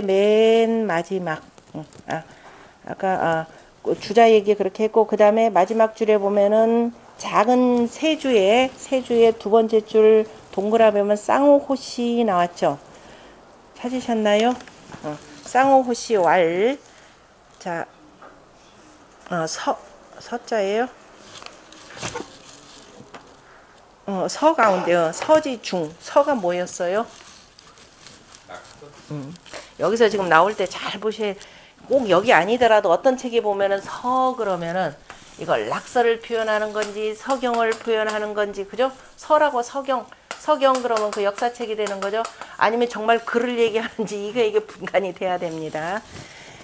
맨 마지막 아까 주자 얘기 그렇게 했고, 그 다음에 마지막 줄에 보면은 작은 세 주에 두 번째 줄 동그라미 보면 쌍호호시 나왔죠. 찾으셨나요? 쌍호호시 왈. 자, 서자예요. 서 가운데요. 서지 중. 서가 뭐였어요? 여기서 지금 나올 때 잘 보실, 꼭 여기 아니더라도 어떤 책에 보면은 서 그러면은 이걸 낙서를 표현하는 건지 서경을 표현하는 건지, 그죠? 서라고 서경 그러면 그 역사책이 되는 거죠. 아니면 정말 글을 얘기하는지 이게 분간이 돼야 됩니다.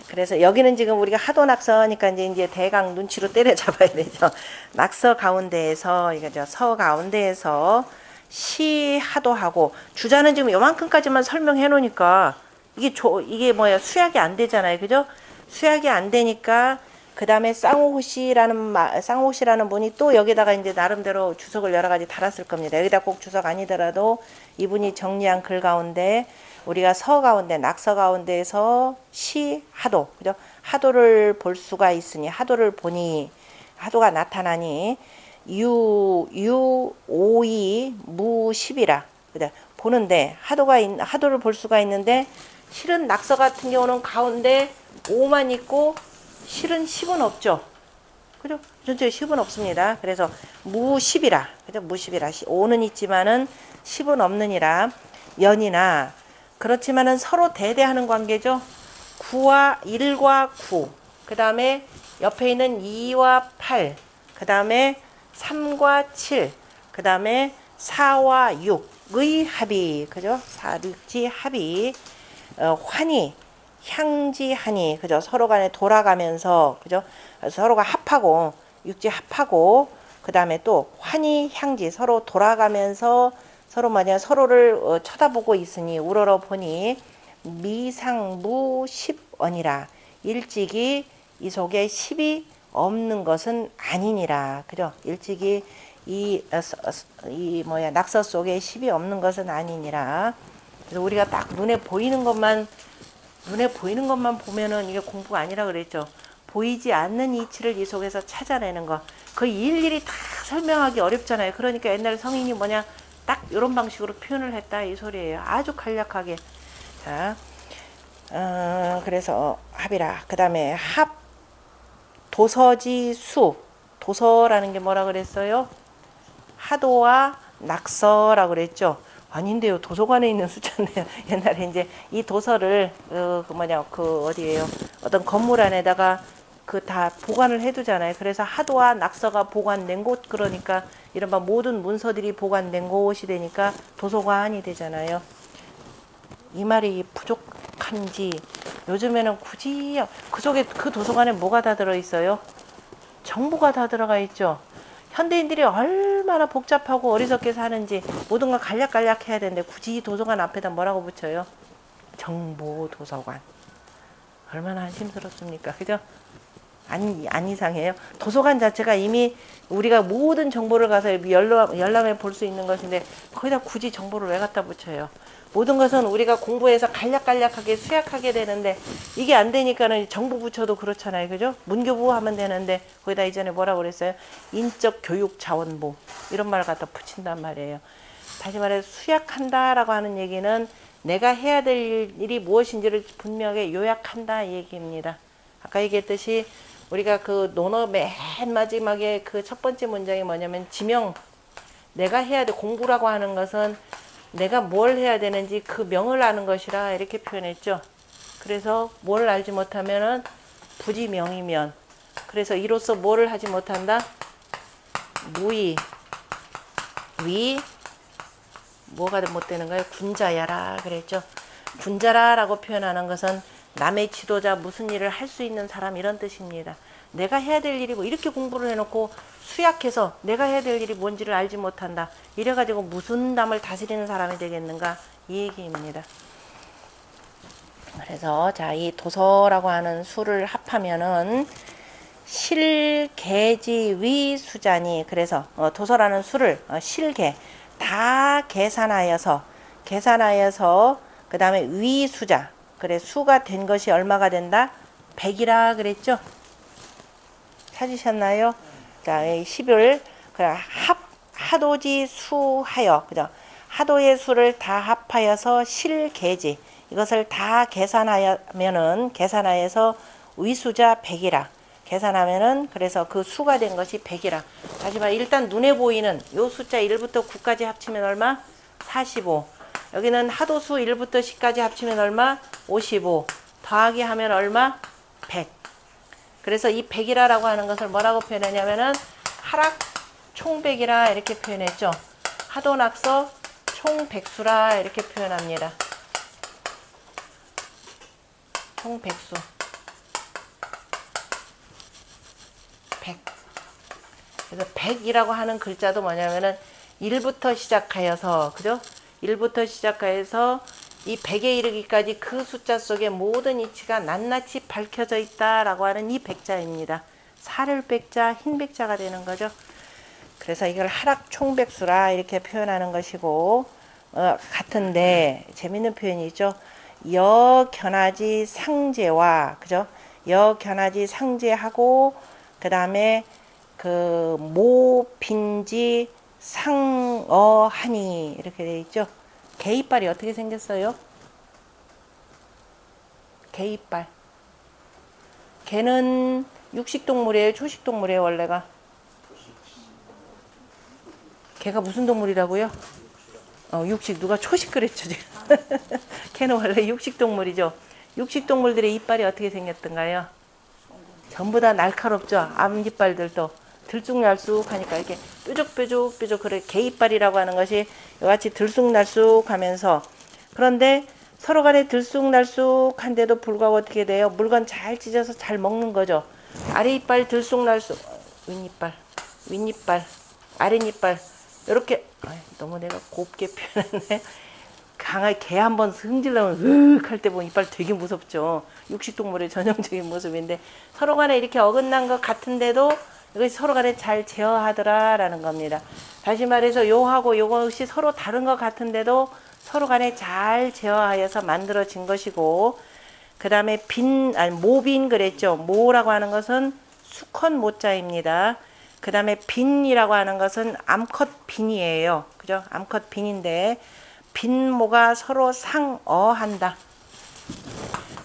그래서 여기는 지금 우리가 하도 낙서니까 이제 대강 눈치로 때려잡아야 되죠. 낙서 가운데에서, 이거죠. 서 가운데에서 시하도 하고, 주자는 지금 요만큼까지만 설명해 놓으니까 이게 뭐야, 수약이 안 되잖아요. 그죠? 수약이 안 되니까 그 다음에 쌍호시라는 분이 또 여기다가 이제 나름대로 주석을 여러 가지 달았을 겁니다. 여기다 꼭 주석 아니더라도 이분이 정리한 글 가운데 우리가 서 가운데, 낙서 가운데에서 시, 하도, 그죠? 하도를 볼 수가 있으니, 하도를 보니, 하도가 나타나니, 오이, 무, 십이라. 그죠? 보는데, 하도를 볼 수가 있는데, 실은 낙서 같은 경우는 가운데 5만 있고, 실은 10은 없죠. 그죠? 전체 10은 없습니다. 그래서 무십이라. 그죠? 무십이라. 5는 있지만은 10은 없느니라. 연이나, 그렇지만은 서로 대대하는 관계죠. 1과 9. 그 다음에 옆에 있는 2와 8. 그 다음에 3과 7. 그 다음에 4와 6의 합이. 그죠? 4, 6지 합이. 환희. 향지하니, 그죠? 서로 간에 돌아가면서, 그죠? 서로가 합하고, 육지 합하고, 그 다음에 또 환희, 향지, 서로 돌아가면서 서로를 쳐다보고 있으니, 우러러 보니, 미상무 10원이라. 일찍이 이 속에 10이 없는 것은 아니니라. 그죠? 일찍이 낙서 속에 10이 없는 것은 아니니라. 그래서 우리가 딱 눈에 보이는 것만 보면은 이게 공부가 아니라 그랬죠. 보이지 않는 이치를 이 속에서 찾아내는 거. 그 일일이 다 설명하기 어렵잖아요. 그러니까 옛날 성인이 딱 이런 방식으로 표현을 했다 이 소리예요. 아주 간략하게. 자, 그래서 합이라. 그 다음에 도서지수. 도서라는 게 뭐라 그랬어요? 하도와 낙서라고 그랬죠. 아닌데요. 도서관에 있는 숫자인데요. 옛날에 이제 이 도서를 어디에요? 어떤 건물 안에다가 다 보관을 해두잖아요. 그래서 하도와 낙서가 보관된 곳, 그러니까 이른바 모든 문서들이 보관된 곳이 되니까 도서관이 되잖아요. 이 말이 부족한지 요즘에는 굳이 그 속에 그 도서관에 뭐가 다 들어있어요? 정보가 다 들어가 있죠. 현대인들이 얼마나 복잡하고 어리석게 사는지 모든 걸 간략간략 해야 되는데 굳이 도서관 앞에다 뭐라고 붙여요? 정보도서관. 얼마나 한심스럽습니까? 그죠? 안 이상해요. 도서관 자체가 이미 우리가 모든 정보를 가서 열람해 볼 수 있는 것인데 거기다 굳이 정보를 왜 갖다 붙여요? 모든 것은 우리가 공부해서 간략간략하게 수약하게 되는데 이게 안 되니까는 정보 붙여도 그렇잖아요. 그죠? 문교부 하면 되는데 거기다 이전에 뭐라고 그랬어요? 인적 교육 자원부. 이런 말 갖다 붙인단 말이에요. 다시 말해서 수약한다라고 하는 얘기는 내가 해야 될 일이 무엇인지를 분명하게 요약한다 이 얘기입니다. 아까 얘기했듯이 우리가 그 논어 맨 마지막에 그 첫 번째 문장이 뭐냐면 지명. 내가 해야 돼. 공부라고 하는 것은 내가 뭘 해야 되는지 그 명을 아는 것이라 이렇게 표현했죠. 그래서 뭘 알지 못하면은 부지명이면, 그래서 이로써 뭐를 하지 못한다? 무의, 위, 뭐가 못 되는 거예요? 군자야라 그랬죠. 군자라라고 표현하는 것은 남의 지도자, 무슨 일을 할 수 있는 사람, 이런 뜻입니다. 내가 해야 될 일이 이렇게 공부를 해놓고 수약해서 내가 해야 될 일이 뭔지를 알지 못한다. 이래가지고 무슨 남을 다스리는 사람이 되겠는가 이 얘기입니다. 그래서 이 도서라고 하는 수를 합하면은 실계지위수자니, 그래서 도서라는 수를 실계 다 계산하여서 그 다음에 위수자, 그래 수가 된 것이 얼마가 된다? 100이라 그랬죠? 찾으셨나요? 자, 10을 그냥 하도지 수하여, 그죠? 하도의 수를 다 합하여서 실계지. 이것을 다 계산하면은, 계산하여서 위수자 100이라. 계산하면은, 그래서 그 수가 된 것이 100이라. 하지만 일단 눈에 보이는 요 숫자 1부터 9까지 합치면 얼마? 45. 여기는 하도수 1부터 10까지 합치면 얼마? 55. 더하기 하면 얼마? 100. 그래서 이 100이라고 하는 것을 뭐라고 표현했냐면은 하락 총백이라 이렇게 표현했죠. 하도낙서 총백수라 이렇게 표현합니다. 총백수 100. 그래서 100이라고 하는 글자도 뭐냐면은 1부터 시작하여서, 그죠? 1부터 시작하여서 이 100에 이르기까지 그 숫자 속에 모든 이치가 낱낱이 밝혀져 있다라고 하는 이 백자입니다. 살을 백자, 흰 백자가 되는 거죠. 그래서 이걸 하락 총백수라 이렇게 표현하는 것이고, 같은데 재밌는 표현이죠. 여견하지 상제와, 그죠? 여견하지 상제하고, 그 다음에 그 모빈지 상어하니 이렇게 되어 있죠. 개이빨이 어떻게 생겼어요? 개이빨. 개는 육식동물이에요? 초식동물이에요? 원래가? 개가 무슨 동물이라고요? 육식. 누가 초식 그랬죠 지금. 개는 원래 육식동물이죠. 육식동물들의 이빨이 어떻게 생겼던가요? 전부 다 날카롭죠. 앞니빨들도 들쑥날쑥하니까 이렇게 뾰족뾰족 그래. 개이빨이라고 하는 것이 이같이 들쑥날쑥하면서, 그런데 서로 간에 들쑥날쑥한데도 불구하고 어떻게 돼요? 물건 잘 찢어서 잘 먹는 거죠. 아래 이빨 들쑥날쑥, 윗니빨, 아랫니빨 이렇게. 너무 내가 곱게 표현했네. 강하게 개 한번 승질나면 으윽 할 때 보면 이빨 되게 무섭죠. 육식동물의 전형적인 모습인데 서로 간에 이렇게 어긋난 것 같은데도 이것이 서로 간에 잘 제어하더라라는 겁니다. 다시 말해서 요하고 요것이 서로 다른 것 같은데도 서로 간에 잘 제어하여서 만들어진 것이고, 그 다음에 모빈 그랬죠. 모라고 하는 것은 수컷 모자입니다. 그 다음에 빈이라고 하는 것은 암컷 빈이에요. 그죠? 암컷 빈인데 빈모가 서로 상어한다.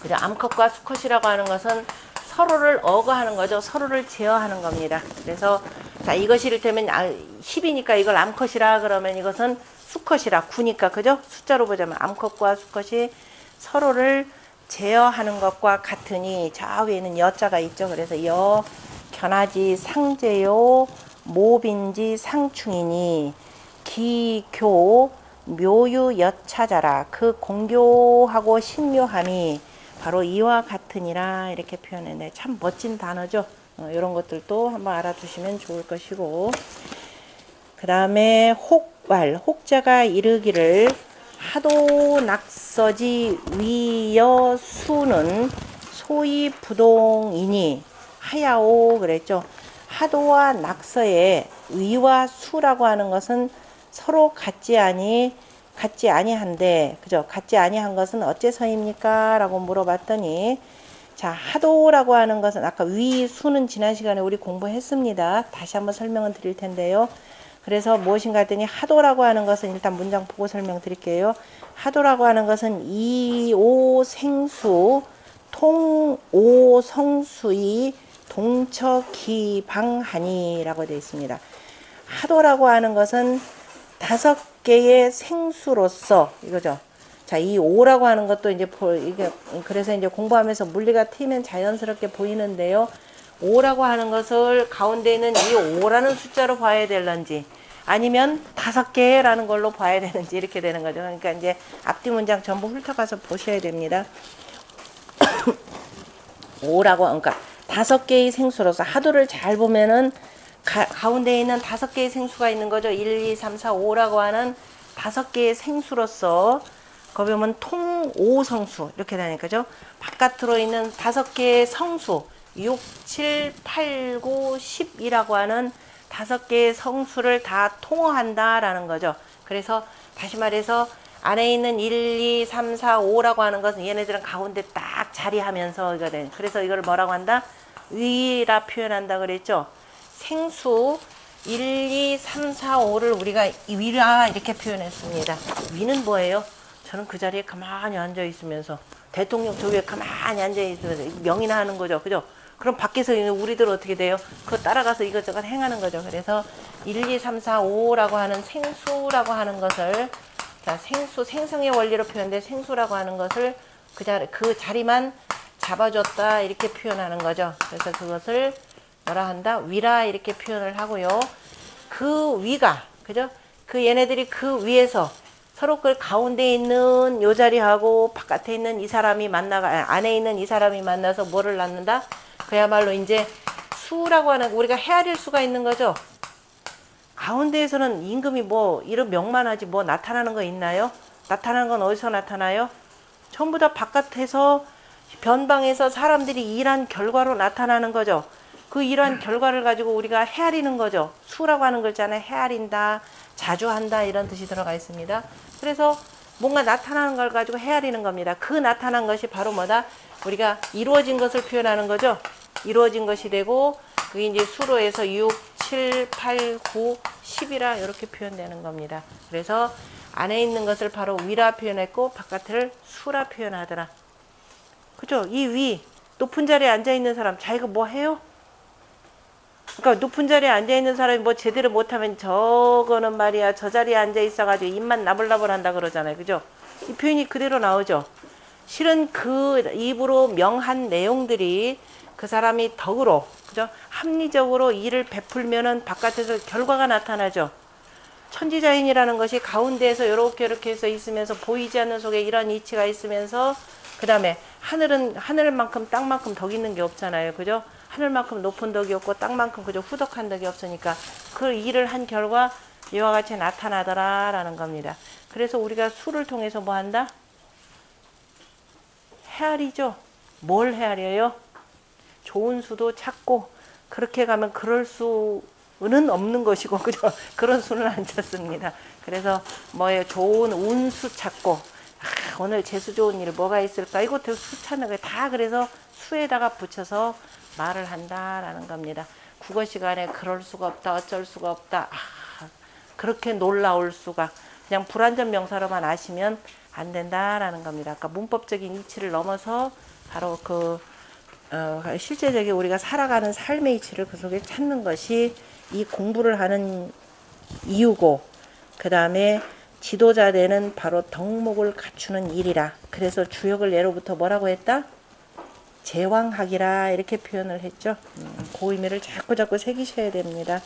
그죠? 암컷과 수컷이라고 하는 것은 서로를 어거하는 거죠. 서로를 제어하는 겁니다. 그래서 자, 이것이 이를테면 10이니까 이걸 암컷이라 그러면 이것은 수컷이라 9니까, 그죠? 숫자로 보자면 암컷과 수컷이 서로를 제어하는 것과 같으니, 저 위에는 여자가 있죠. 그래서 여 견하지 상제요 모빈지 상충이니 기교 묘유 여차자라. 그 공교하고 신묘함이 바로 이와 같으니라 이렇게 표현했네. 참 멋진 단어죠. 이런 것들도 한번 알아두시면 좋을 것이고, 그 다음에 혹발, 혹자가 이르기를 하도 낙서지 위여 수는 소위 부동이니 하야오 그랬죠. 하도와 낙서의 위와 수라고 하는 것은 서로 같지 아니한데, 그죠? 같지 아니한 것은 어째서입니까? 라고 물어봤더니, 자, 하도라고 하는 것은 아까 위, 수는 지난 시간에 우리 공부했습니다. 다시 한번 설명을 드릴 텐데요. 그래서 무엇인가 했더니 하도라고 하는 것은 일단 문장 보고 설명드릴게요. 하도라고 하는 것은 이오생수 통오성수의 동처기방하니라고 되어 있습니다. 하도라고 하는 것은 5개의 생수로서 이거죠. 자, 이 5라고 하는 것도 이제 이게 그래서 이제 공부하면서 물리가 트이면 자연스럽게 보이는데요. 5라고 하는 것을 가운데 있는 이 5라는 숫자로 봐야 될런지 아니면 5개라는 걸로 봐야 되는지 이렇게 되는 거죠. 그러니까 이제 앞뒤 문장 전부 훑어가서 보셔야 됩니다. 5라고 그러니까 5개의 생수로서 하도를 잘 보면은 가운데 있는 5개의 생수가 있는 거죠. 1, 2, 3, 4, 5라고 하는 5개의 생수로서 거기 보면 통오성수 이렇게 되니까죠. 바깥으로 있는 5개의 성수 6, 7, 8, 9, 10이라고 하는 5개의 성수를 다 통허한다라는 거죠. 그래서 다시 말해서 안에 있는 1, 2, 3, 4, 5라고 하는 것은 얘네들은 가운데 딱 자리하면서 이거는 그래서 이걸 뭐라고 한다? 위라 표현한다 그랬죠. 생수 1, 2, 3, 4, 5를 우리가 위라 이렇게 표현했습니다. 위는 뭐예요? 저는 그 자리에 가만히 앉아 있으면서 대통령 저 위에 가만히 앉아 있으면서 명이나 하는 거죠. 그죠? 그럼 밖에서 있는 우리들 어떻게 돼요? 그거 따라가서 이것저것 행하는 거죠. 그래서 1, 2, 3, 4, 5라고 하는 생수라고 하는 것을 자, 생수, 생성의 원리로 표현된 생수라고 하는 것을 그 자리만 잡아줬다 이렇게 표현하는 거죠. 그래서 그것을 뭐라 한다? 위라 이렇게 표현을 하고요. 그 위가 그죠? 그 얘네들이 그 위에서 서로 그 가운데 있는 요 자리하고 바깥에 있는 이 사람이 만나가 안에 있는 이 사람이 만나서 뭐를 낳는다? 그야말로 이제 수라고 하는 우리가 헤아릴 수가 있는 거죠. 가운데에서는 임금이 뭐 이런 명만 하지 뭐 나타나는 거 있나요? 나타나는 건 어디서 나타나요? 전부 다 바깥에서 변방에서 사람들이 일한 결과로 나타나는 거죠. 그 일한 결과를 가지고 우리가 헤아리는 거죠. 수라고 하는 글자는 헤아린다, 자주 한다 이런 뜻이 들어가 있습니다. 그래서 뭔가 나타나는 걸 가지고 헤아리는 겁니다. 그 나타난 것이 바로 뭐다? 우리가 이루어진 것을 표현하는 거죠. 이루어진 것이 되고 그게 이제 수로 해서 6, 7, 8, 9, 10이라 이렇게 표현되는 겁니다. 그래서 안에 있는 것을 바로 위라 표현했고 바깥을 수라 표현하더라. 그죠? 이 위, 높은 자리에 앉아있는 사람 자기가 뭐 해요? 그러니까 높은 자리에 앉아있는 사람이 뭐 제대로 못하면 저거는 말이야 저 자리에 앉아있어가지고 입만 나불나불 한다 그러잖아요. 그죠? 이 표현이 그대로 나오죠. 실은 그 입으로 명한 내용들이 그 사람이 덕으로 그죠? 합리적으로 일을 베풀면은 바깥에서 결과가 나타나죠. 천지자인이라는 것이 가운데에서 이렇게 해서 있으면서 보이지 않는 속에 이런 이치가 있으면서 그 다음에 하늘은 하늘만큼 땅만큼 덕 있는 게 없잖아요. 그죠? 하늘만큼 높은 덕이 없고 땅만큼 그저 후덕한 덕이 없으니까 그 일을 한 결과 이와 같이 나타나더라 라는 겁니다. 그래서 우리가 수를 통해서 뭐 한다? 헤아리죠. 뭘 헤아려요? 좋은 수도 찾고 그렇게 가면 그럴 수는 없는 것이고 그죠? 그런 수는 안 찾습니다. 그래서 뭐예요? 좋은 운수 찾고 오늘 재수 좋은 일 뭐가 있을까? 이것도 수 찾는 거예요. 다 그래서 수에다가 붙여서 말을 한다라는 겁니다. 국어 시간에 그럴 수가 없다, 어쩔 수가 없다. 그렇게 놀라울 수가 그냥 불완전 명사로만 아시면 안 된다라는 겁니다. 아까 문법적인 이치를 넘어서 바로 그 실제적인 우리가 살아가는 삶의 이치를 그 속에 찾는 것이 이 공부를 하는 이유고 그 다음에 지도자 되는 바로 덕목을 갖추는 일이라. 그래서 주역을 예로부터 뭐라고 했다? 제왕학이라 이렇게 표현을 했죠. 그 의미를 자꾸 새기셔야 됩니다.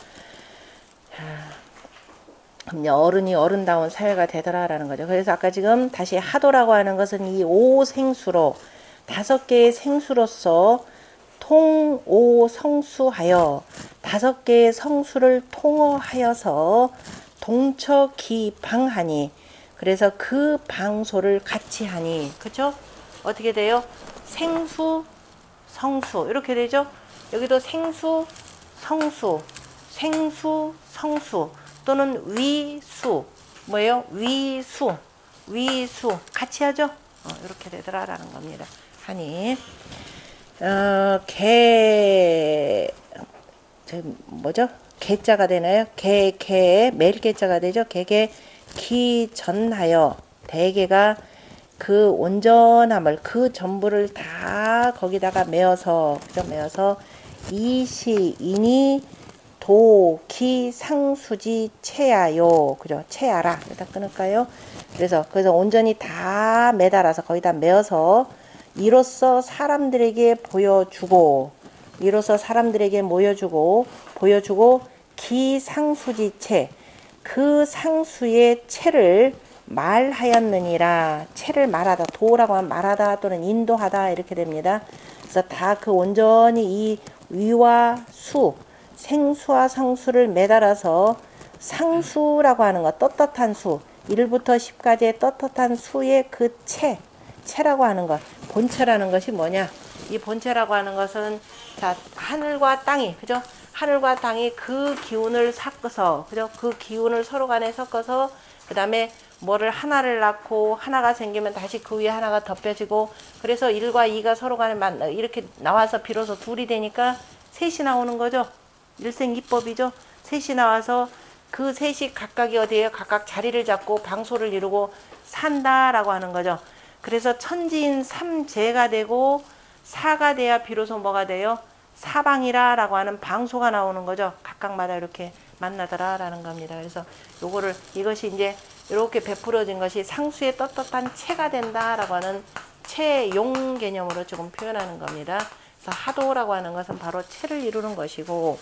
어른이 어른다운 사회가 되더라라는 거죠. 그래서 아까 지금 다시 하도라고 하는 것은 이 오생수로 5개의 생수로서 통오성수하여 5개의 성수를 통어하여서 동처기방하니 그래서 그 방소를 같이 하니 그렇죠? 어떻게 돼요? 생수, 성수 이렇게 되죠? 여기도 생수, 성수, 생수, 성수 또는 위수 뭐예요? 위수, 위수 같이 하죠? 이렇게 되더라라는 겁니다. 하니 뭐죠? 개자가 되나요? 매일 개자가 되죠? 개개 기전하여 대개가 그 온전함을 그 전부를 다 거기다가 메어서 그죠? 메어서 이시인이 도기 상수지 체야요 그죠? 체야라 일단 끊을까요? 그래서 온전히 다 매달아서 거기다 메어서 이로써 사람들에게 보여주고 보여주고 기상수지체 그 상수의 체를 말하였느니라. 체를 말하다 도라고 하면 말하다 또는 인도하다 이렇게 됩니다. 그래서 다 그 온전히 이 위와 수 생수와 상수를 매달아서 상수라고 하는 것 떳떳한 수 1부터 10까지의 떳떳한 수의 그 체라고 하는 것 본체라는 것이 뭐냐? 이 본체라고 하는 것은 자 하늘과 땅이 그죠? 하늘과 땅이 그 기운을 섞어서 그죠? 그 기운을 서로 간에 섞어서 그 다음에 뭐를 하나를 낳고 하나가 생기면 다시 그 위에 하나가 덮여지고 그래서 1과 2가 서로 간에 이렇게 나와서 비로소 둘이 되니까 셋이 나오는 거죠. 일생이법이죠. 셋이 나와서 그 셋이 각각이 어디에요? 각각 자리를 잡고 방소를 이루고 산다라고 하는 거죠. 그래서 천지인 삼재가 되고 사가 돼야 비로소 뭐가 돼요? 사방이라라고 하는 방소가 나오는 거죠. 각각마다 이렇게 만나더라라는 겁니다. 그래서 요거를 이것이 이제 이렇게 베풀어진 것이 상수의 떳떳한 체가 된다라고 하는 체용 개념으로 조금 표현하는 겁니다. 그래서 하도라고 하는 것은 바로 체를 이루는 것이고,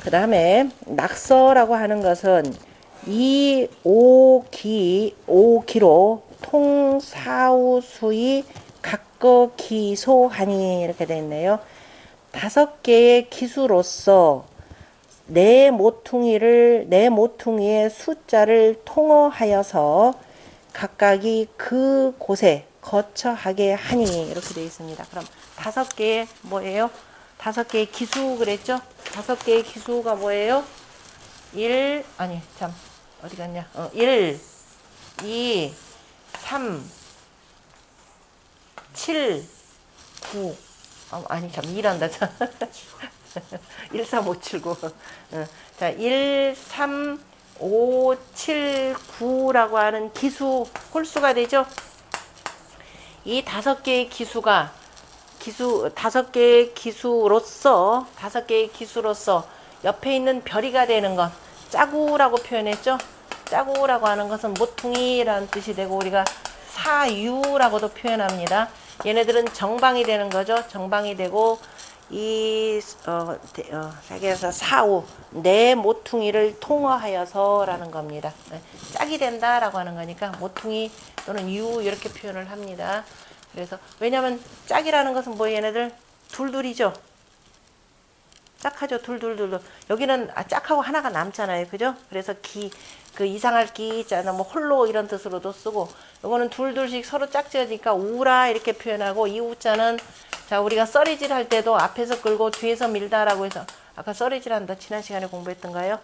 그 다음에 낙서라고 하는 것은 이 오기로 통사우수의 각거 기소하니 이렇게 되어 있네요. 5개의 기수로서 네 모퉁이의 숫자를 통어하여서 각각이 그 곳에 거처하게 하니 이렇게 되어 있습니다. 그럼 5개의 뭐예요? 5개의 기수 그랬죠? 5개의 기수가 뭐예요? 1 어디 갔냐? 1 2 3 7 9 2란다. 1, 3, 5, 7, 9. 자, 1, 3, 5, 7, 9라고 하는 기수, 홀수가 되죠? 이 5개의 기수가, 5개의 기수로서 옆에 있는 별이가 되는 것, 짜구라고 표현했죠? 짜구라고 하는 것은 모퉁이라는 뜻이 되고, 우리가 사유라고도 표현합니다. 얘네들은 정방이 되는 거죠. 정방이 되고, 자기에서 사우 네 모퉁이를 통어하여서라는 겁니다. 짝이 된다라고 하는 거니까 모퉁이 또는 유 이렇게 표현을 합니다. 그래서 왜냐하면 짝이라는 것은 뭐 얘네들 둘둘이죠. 짝하죠. 둘둘둘. 여기는 짝하고 하나가 남잖아요. 그죠? 그래서 그 이상할 기 있잖아. 뭐 홀로 이런 뜻으로도 쓰고, 요거는 둘둘씩 서로 짝지어지니까 우라 이렇게 표현하고, 이 우자는 자, 우리가 썰이질 할 때도 앞에서 끌고 뒤에서 밀다라고 해서, 아까 썰이질 한다 지난 시간에 공부했던가요?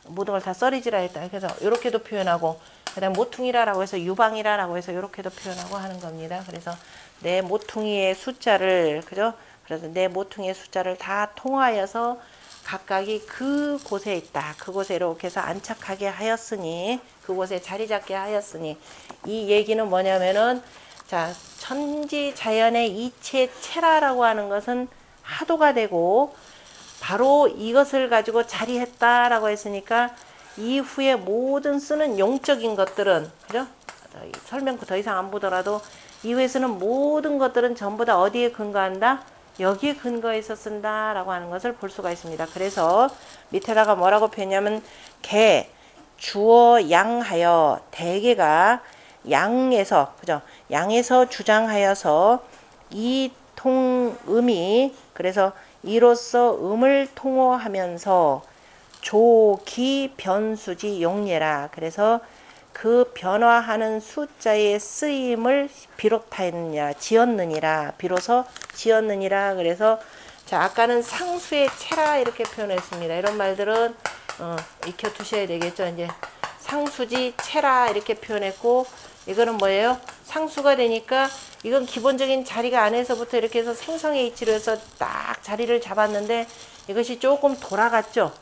모든 걸 다 썰이질라 했다. 그래서 이렇게도 표현하고, 그다음 모퉁이라라고 해서 유방이라라고 해서 이렇게도 표현하고 하는 겁니다. 그래서 내 모퉁이의 숫자를, 그죠? 그래서 내 모퉁이의 숫자를 다 통하여서 각각이 그 곳에 있다. 그곳에 이렇게 해서 안착하게 하였으니, 그곳에 자리 잡게 하였으니, 이 얘기는 뭐냐면은, 자, 천지 자연의 이체 체라라고 하는 것은 하도가 되고, 바로 이것을 가지고 자리했다라고 했으니까, 이후에 모든 쓰는 용적인 것들은, 그죠? 설명 더 이상 안 보더라도, 이후에 쓰는 모든 것들은 전부 다 어디에 근거한다? 여기에 근거해서 쓴다라고 하는 것을 볼 수가 있습니다. 그래서 밑에다가 뭐라고 표현하냐면, 개, 주어 양하여, 대개가 양에서, 그죠? 양에서 주장하여서 이 통음이, 그래서 이로써 음을 통어하면서 조기 변수지 용례라. 그래서 그 변화하는 숫자의 쓰임을 비롯하였느냐, 지었느니라. 비로소 지었느니라. 그래서 자, 아까는 상수의 체라 이렇게 표현했습니다. 이런 말들은 익혀 두셔야 되겠죠. 이제 상수지 체라 이렇게 표현했고, 이거는 뭐예요? 상수가 되니까 이건 기본적인 자리가 안에서부터 이렇게 해서 생성의 이치로 해서 딱 자리를 잡았는데, 이것이 조금 돌아갔죠.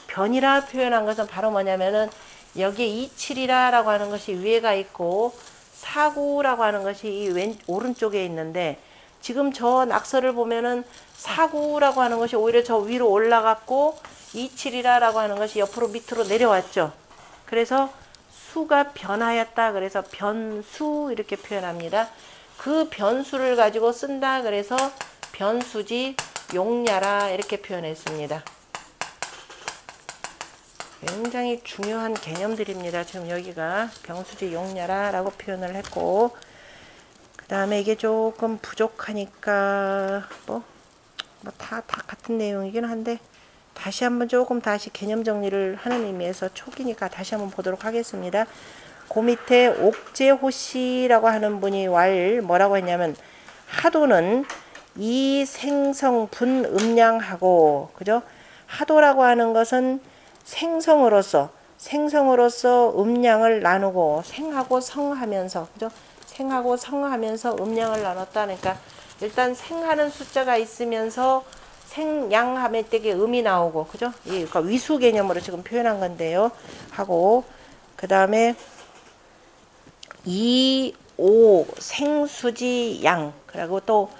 변이라 표현한 것은 바로 뭐냐면은, 여기에 27이라고 하는 것이 위에가 있고, 사구라고 하는 것이 이 오른쪽에 있는데, 지금 저 낙서를 보면은 사구라고 하는 것이 오히려 저 위로 올라갔고, 27이라고 하는 것이 옆으로 밑으로 내려왔죠. 그래서 수가 변하였다. 그래서 변수 이렇게 표현합니다. 그 변수를 가지고 쓴다. 그래서 변수지 용야라 이렇게 표현했습니다. 굉장히 중요한 개념들입니다. 지금 여기가 병수지 용야라라고 표현을 했고, 그 다음에 이게 조금 부족하니까 뭐 다 같은 내용이긴 한데, 다시 한번 조금 다시 개념 정리를 하는 의미에서 초기니까 다시 한번 보도록 하겠습니다. 그 밑에 옥재호씨라고 하는 분이 뭐라고 했냐면, 하도는 이 생성 분음량하고, 그죠? 하도라고 하는 것은 생성으로서 생성으로서 음량을 나누고 생하고 성하면서 그죠? 생하고 성하면서 음량을 나눴다. 그러니까 일단 생하는 숫자가 있으면서 생양함의 때에 음이 나오고 그죠? 그러니까 위수 개념으로 지금 표현한 건데요. 하고 그 다음에 2, 5 생수지 양 그리고 또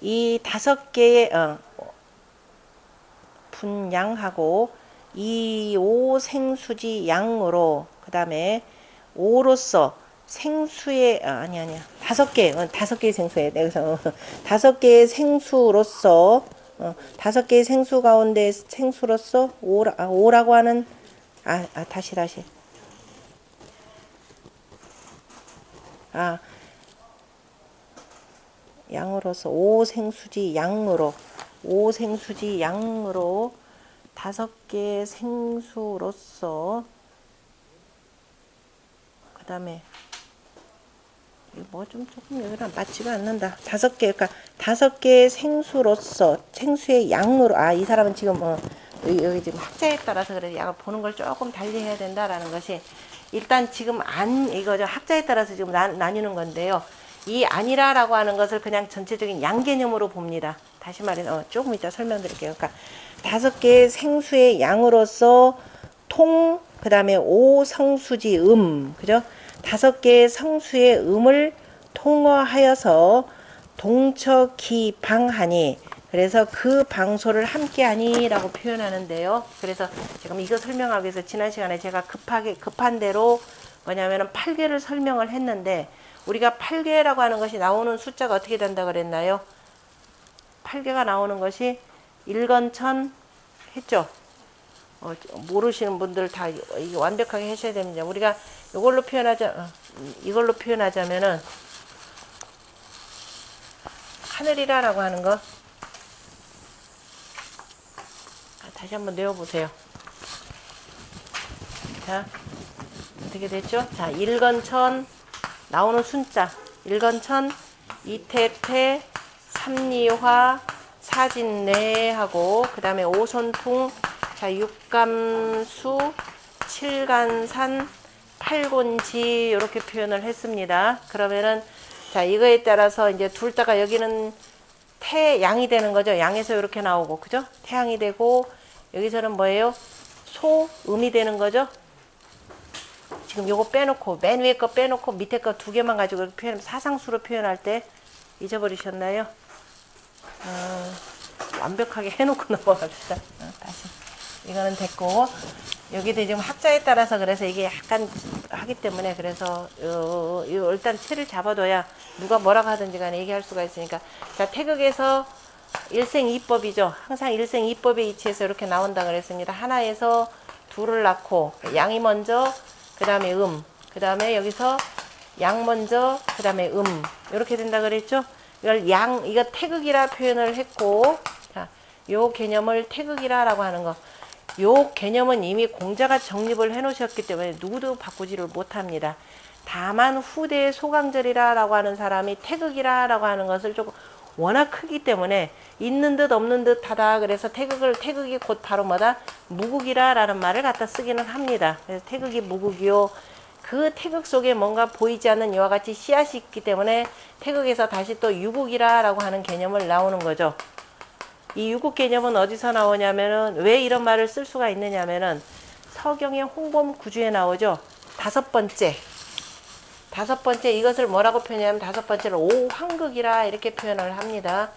이 5개의 분양하고 2, 5 생수지 양으로 그 다음에 5로서 생수의 아니야 5개의 생수에 내가서 5개의 생수로서 5개의 생수 가운데 생수로서 5라고 하는 다시 양으로서 5생수지 양으로 5개의 생수로서 그 다음에 뭐 좀 조금 여기랑 맞지가 않는다. 5개 그러니까 5개의 생수로서 생수의 양으로 이 사람은 지금 여기 지금 학자에 따라서 그래서 양을 보는 걸 조금 달리 해야 된다라는 것이 일단 지금 이거죠. 학자에 따라서 지금 나뉘는 건데요. 이 아니라라고 하는 것을 그냥 전체적인 양 개념으로 봅니다. 다시 말해 조금 이따 설명드릴게요. 그러니까 5개의 생수의 양으로서 그 다음에 5성수지 그죠? 5개의 성수의 음을 통어하여서 동처기방하니 그래서 그 방소를 함께하니 라고 표현하는데요. 그래서 지금 이거 설명하기 위해서 지난 시간에 제가 급한 대로 뭐냐면은 8개를 설명을 했는데 우리가 8개라고 하는 것이 나오는 숫자가 어떻게 된다 그랬나요? 8개가 나오는 것이 일건천 했죠. 모르시는 분들 다 이거 완벽하게 하셔야 됩니다. 우리가 이걸로 표현하자면은 하늘이라고 하는 거 다시 한번 내어보세요. 자 어떻게 됐죠? 자 일건천 나오는 숫자 일건천 이태태 삼리화 사진내하고 그 다음에 오손풍 자 육감수 칠간산 팔곤지 이렇게 표현을 했습니다. 그러면은 자 이거에 따라서 이제 둘 다가 여기는 태양이 되는 거죠. 양에서 이렇게 나오고 그죠? 태양이 되고 여기서는 뭐예요? 소음이 되는 거죠. 지금 요거 빼놓고 맨 위에 거 빼놓고 밑에 거 2개만 가지고 사상수로 표현할 때 잊어버리셨나요? 완벽하게 해놓고 넘어갑시다. 다시 이거는 됐고 여기도 지금 학자에 따라서 그래서 이게 약간 하기 때문에 그래서 일단 채를 잡아둬야 누가 뭐라고 하든지 간에 얘기할 수가 있으니까 자 태극에서 일생이법이죠. 항상 일생이법의 이치에서 이렇게 나온다 그랬습니다. 하나에서 둘을 낳고 양이 먼저 그 다음에 그 다음에 여기서 양 먼저 그 다음에 이렇게 된다 그랬죠. 이거 태극이라 표현을 했고 자, 요 개념을 태극이라고 하는 거 요 개념은 이미 공자가 정립을 해 놓으셨기 때문에 누구도 바꾸지를 못합니다. 다만 후대의 소강절이라고 하는 사람이 태극이라고 하는 것을 조금 워낙 크기 때문에 있는 듯 없는 듯 하다 그래서 태극이 곧 바로 뭐다? 무국이라는 말을 갖다 쓰기는 합니다. 그래서 태극이 무국이요. 그 태극 속에 뭔가 보이지 않는 이와 같이 씨앗이 있기 때문에 태극에서 다시 또 유국이라고 하는 개념을 나오는 거죠. 이 유국 개념은 어디서 나오냐면은 왜 이런 말을 쓸 수가 있느냐면은 서경의 홍범 구주에 나오죠. 다섯 번째 이것을 뭐라고 표현하냐면 다섯 번째를 오황극이라 이렇게 표현을 합니다.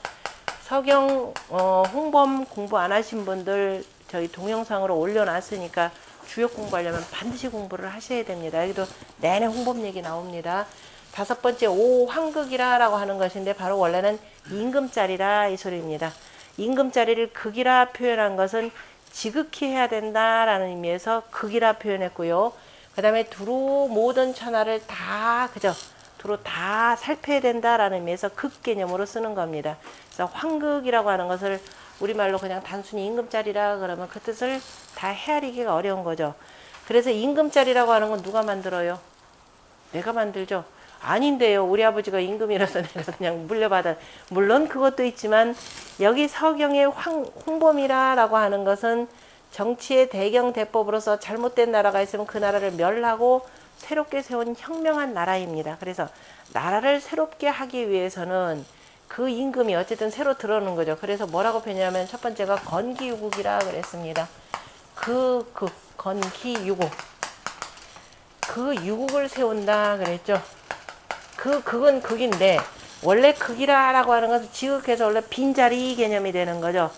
서경 홍범 공부 안 하신 분들 저희 동영상으로 올려놨으니까 주역 공부하려면 반드시 공부를 하셔야 됩니다. 여기도 내내 홍범 얘기 나옵니다. 다섯 번째 오황극이라고 하는 것인데 바로 원래는 임금자리라 이 소리입니다. 임금자리를 극이라 표현한 것은 지극히 해야 된다라는 의미에서 극이라 표현했고요. 그 다음에 두루 모든 천하를 다 두루 다 살펴야 된다라는 의미에서 극 개념으로 쓰는 겁니다. 그래서 황극이라고 하는 것을 우리말로 그냥 단순히 임금자리라 그러면 그 뜻을 다 헤아리기가 어려운 거죠. 그래서 임금자리라고 하는 건 누가 만들어요? 내가 만들죠. 아닌데요. 우리 아버지가 임금이라서 내가 그냥 물려받아. 물론 그것도 있지만 여기 서경의 홍범이라고 하는 것은 정치의 대경 대법으로서 잘못된 나라가 있으면 그 나라를 멸하고 새롭게 세운 혁명한 나라입니다. 그래서 나라를 새롭게 하기 위해서는 그 임금이 어쨌든 새로 들어오는 거죠. 그래서 뭐라고 표현하냐면 첫 번째가 건기유국이라 그랬습니다. 건기유국. 그 유국을 세운다 그랬죠. 그건 극인데 원래 극이라고 하는 것은 지극해서 원래 빈자리 개념이 되는 거죠.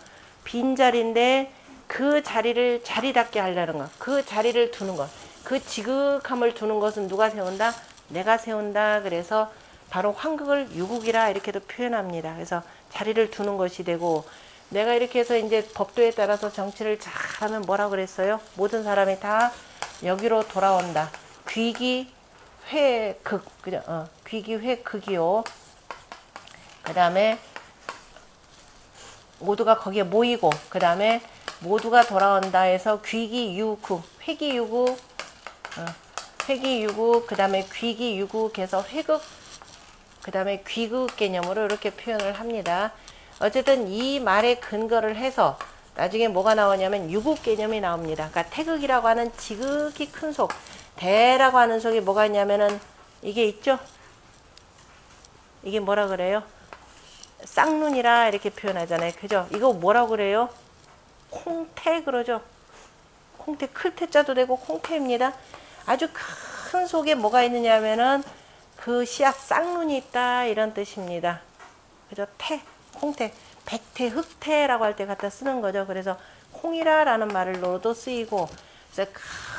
빈자리인데 그 자리를 자리답게 하려는 것. 그 자리를 두는 것. 그 지극함을 두는 것은 누가 세운다? 내가 세운다. 그래서 바로 황극을 유국이라 이렇게도 표현합니다. 그래서 자리를 두는 것이 되고 내가 이렇게 해서 이제 법도에 따라서 정치를 잘하면 뭐라고 그랬어요? 모든 사람이 다 여기로 돌아온다. 귀기회극, 그죠? 귀기회극이요. 그 다음에 모두가 거기에 모이고, 그 다음에 모두가 돌아온다 해서 귀기유국, 회기유국, 회기유국, 그 다음에 귀기유국해서 회극, 그 다음에 귀극 개념으로 이렇게 표현을 합니다. 어쨌든 이 말에 근거를 해서 나중에 뭐가 나오냐면 유국 개념이 나옵니다. 그러니까 태극이라고 하는 지극히 큰 속, 대라고 하는 속에 뭐가 있냐면은 이게 있죠? 이게 뭐라 그래요? 쌍눈이라 이렇게 표현하잖아요. 그죠? 이거 뭐라고 그래요? 콩태 그러죠? 콩태, 클 태자도 되고 콩태입니다. 아주 큰 속에 뭐가 있느냐 하면은 그 씨앗 쌍눈이 있다 이런 뜻입니다. 그죠? 태, 콩태, 백태, 흑태라고 할 때 갖다 쓰는 거죠. 그래서 콩이라라는 말로도 쓰이고 그래서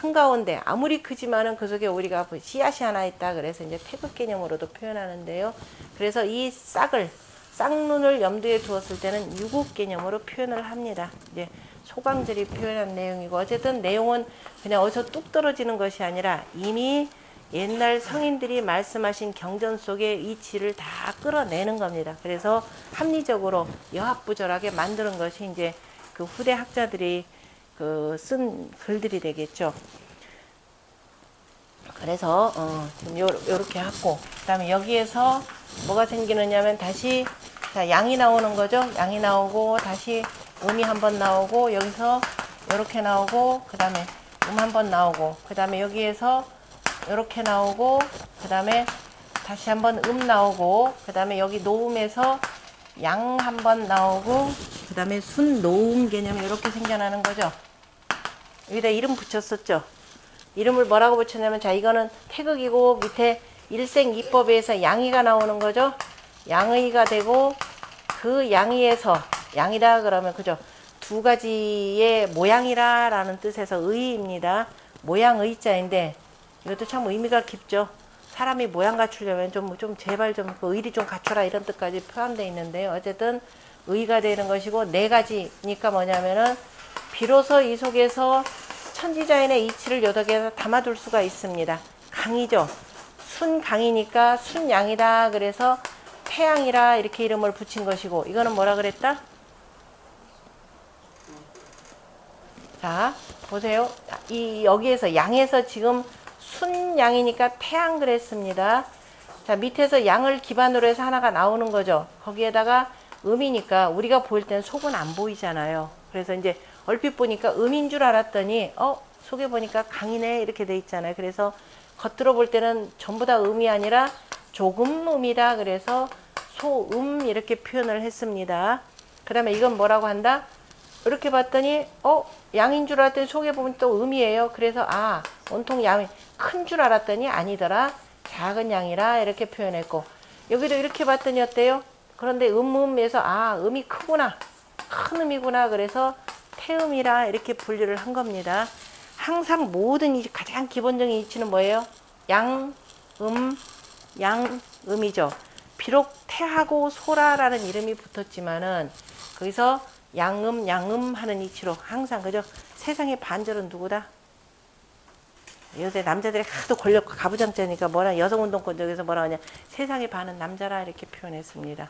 한가운데 아무리 크지만은 그 속에 우리가 씨앗이 하나 있다. 그래서 이제 태극 개념으로도 표현하는데요. 그래서 이 쌍눈을 염두에 두었을 때는 유국 개념으로 표현을 합니다. 이제 소강절이 표현한 내용이고 어쨌든 내용은 그냥 어디서 뚝 떨어지는 것이 아니라 이미 옛날 성인들이 말씀하신 경전 속의 이치를 다 끌어내는 겁니다. 그래서 합리적으로 여합부절하게 만드는 것이 이제 그 후대 학자들이 쓴 글들이 되겠죠. 그래서 좀 요렇게 하고 그다음에 여기에서 뭐가 생기느냐면 다시 자, 양이 나오는 거죠. 양이 나오고 다시 음이 한번 나오고 여기서 요렇게 나오고 그다음에 한번 나오고 그다음에 여기에서 요렇게 나오고 그다음에 다시 한번 나오고 그다음에 여기 노음에서 양 한번 나오고 그다음에 순 노음 개념이 이렇게 생겨나는 거죠. 여기다 이름 붙였었죠. 이름을 뭐라고 붙였냐면 자 이거는 태극이고 밑에 일생이법에서 양의가 나오는 거죠. 양의가 되고 그 양의에서 양이다 그러면 그죠. 두 가지의 모양이라 라는 뜻에서 의입니다. 모양 의자인데 이것도 참 의미가 깊죠. 사람이 모양 갖추려면 좀 제발 좀 의리 좀 갖춰라 이런 뜻까지 포함되어 있는데요. 어쨌든 의가 되는 것이고 네 가지니까 뭐냐면은 비로소 이 속에서 천지자연의 이치를 여덟 담아둘 수가 있습니다. 강이죠. 순강이니까 순양이다. 그래서 태양이라 이렇게 이름을 붙인 것이고 이거는 뭐라 그랬다? 자 보세요. 여기에서 양에서 지금 순양이니까 태양 그랬습니다. 자 밑에서 양을 기반으로 해서 하나가 나오는 거죠. 거기에다가 음이니까 우리가 보일 때는 속은 안 보이잖아요. 그래서 이제 얼핏 보니까 음인 줄 알았더니 속에 보니까 강이네 이렇게 돼 있잖아요. 그래서 겉으로 볼 때는 전부 다 음이 아니라 조금 음이다. 그래서 소음 이렇게 표현을 했습니다. 그 다음에 이건 뭐라고 한다? 이렇게 봤더니 양인 줄 알았더니 속에 보면 또 음이에요. 그래서 온통 양이 큰 줄 알았더니 아니더라. 작은 양이라 이렇게 표현했고 여기도 이렇게 봤더니 어때요? 그런데 음에서 음이 크구나. 큰 음이구나. 그래서 태음이라 이렇게 분류를 한 겁니다. 항상 모든 가장 기본적인 이치는 뭐예요? 양음이죠. 비록 태하고 소라라는 이름이 붙었지만은 거기서 양음 하는 이치로 항상 그죠? 세상의 반절은 누구다? 요새 남자들이 하도 권력 가부장자니까 여성운동권 쪽에서 뭐라 하냐 세상의 반은 남자라 이렇게 표현했습니다.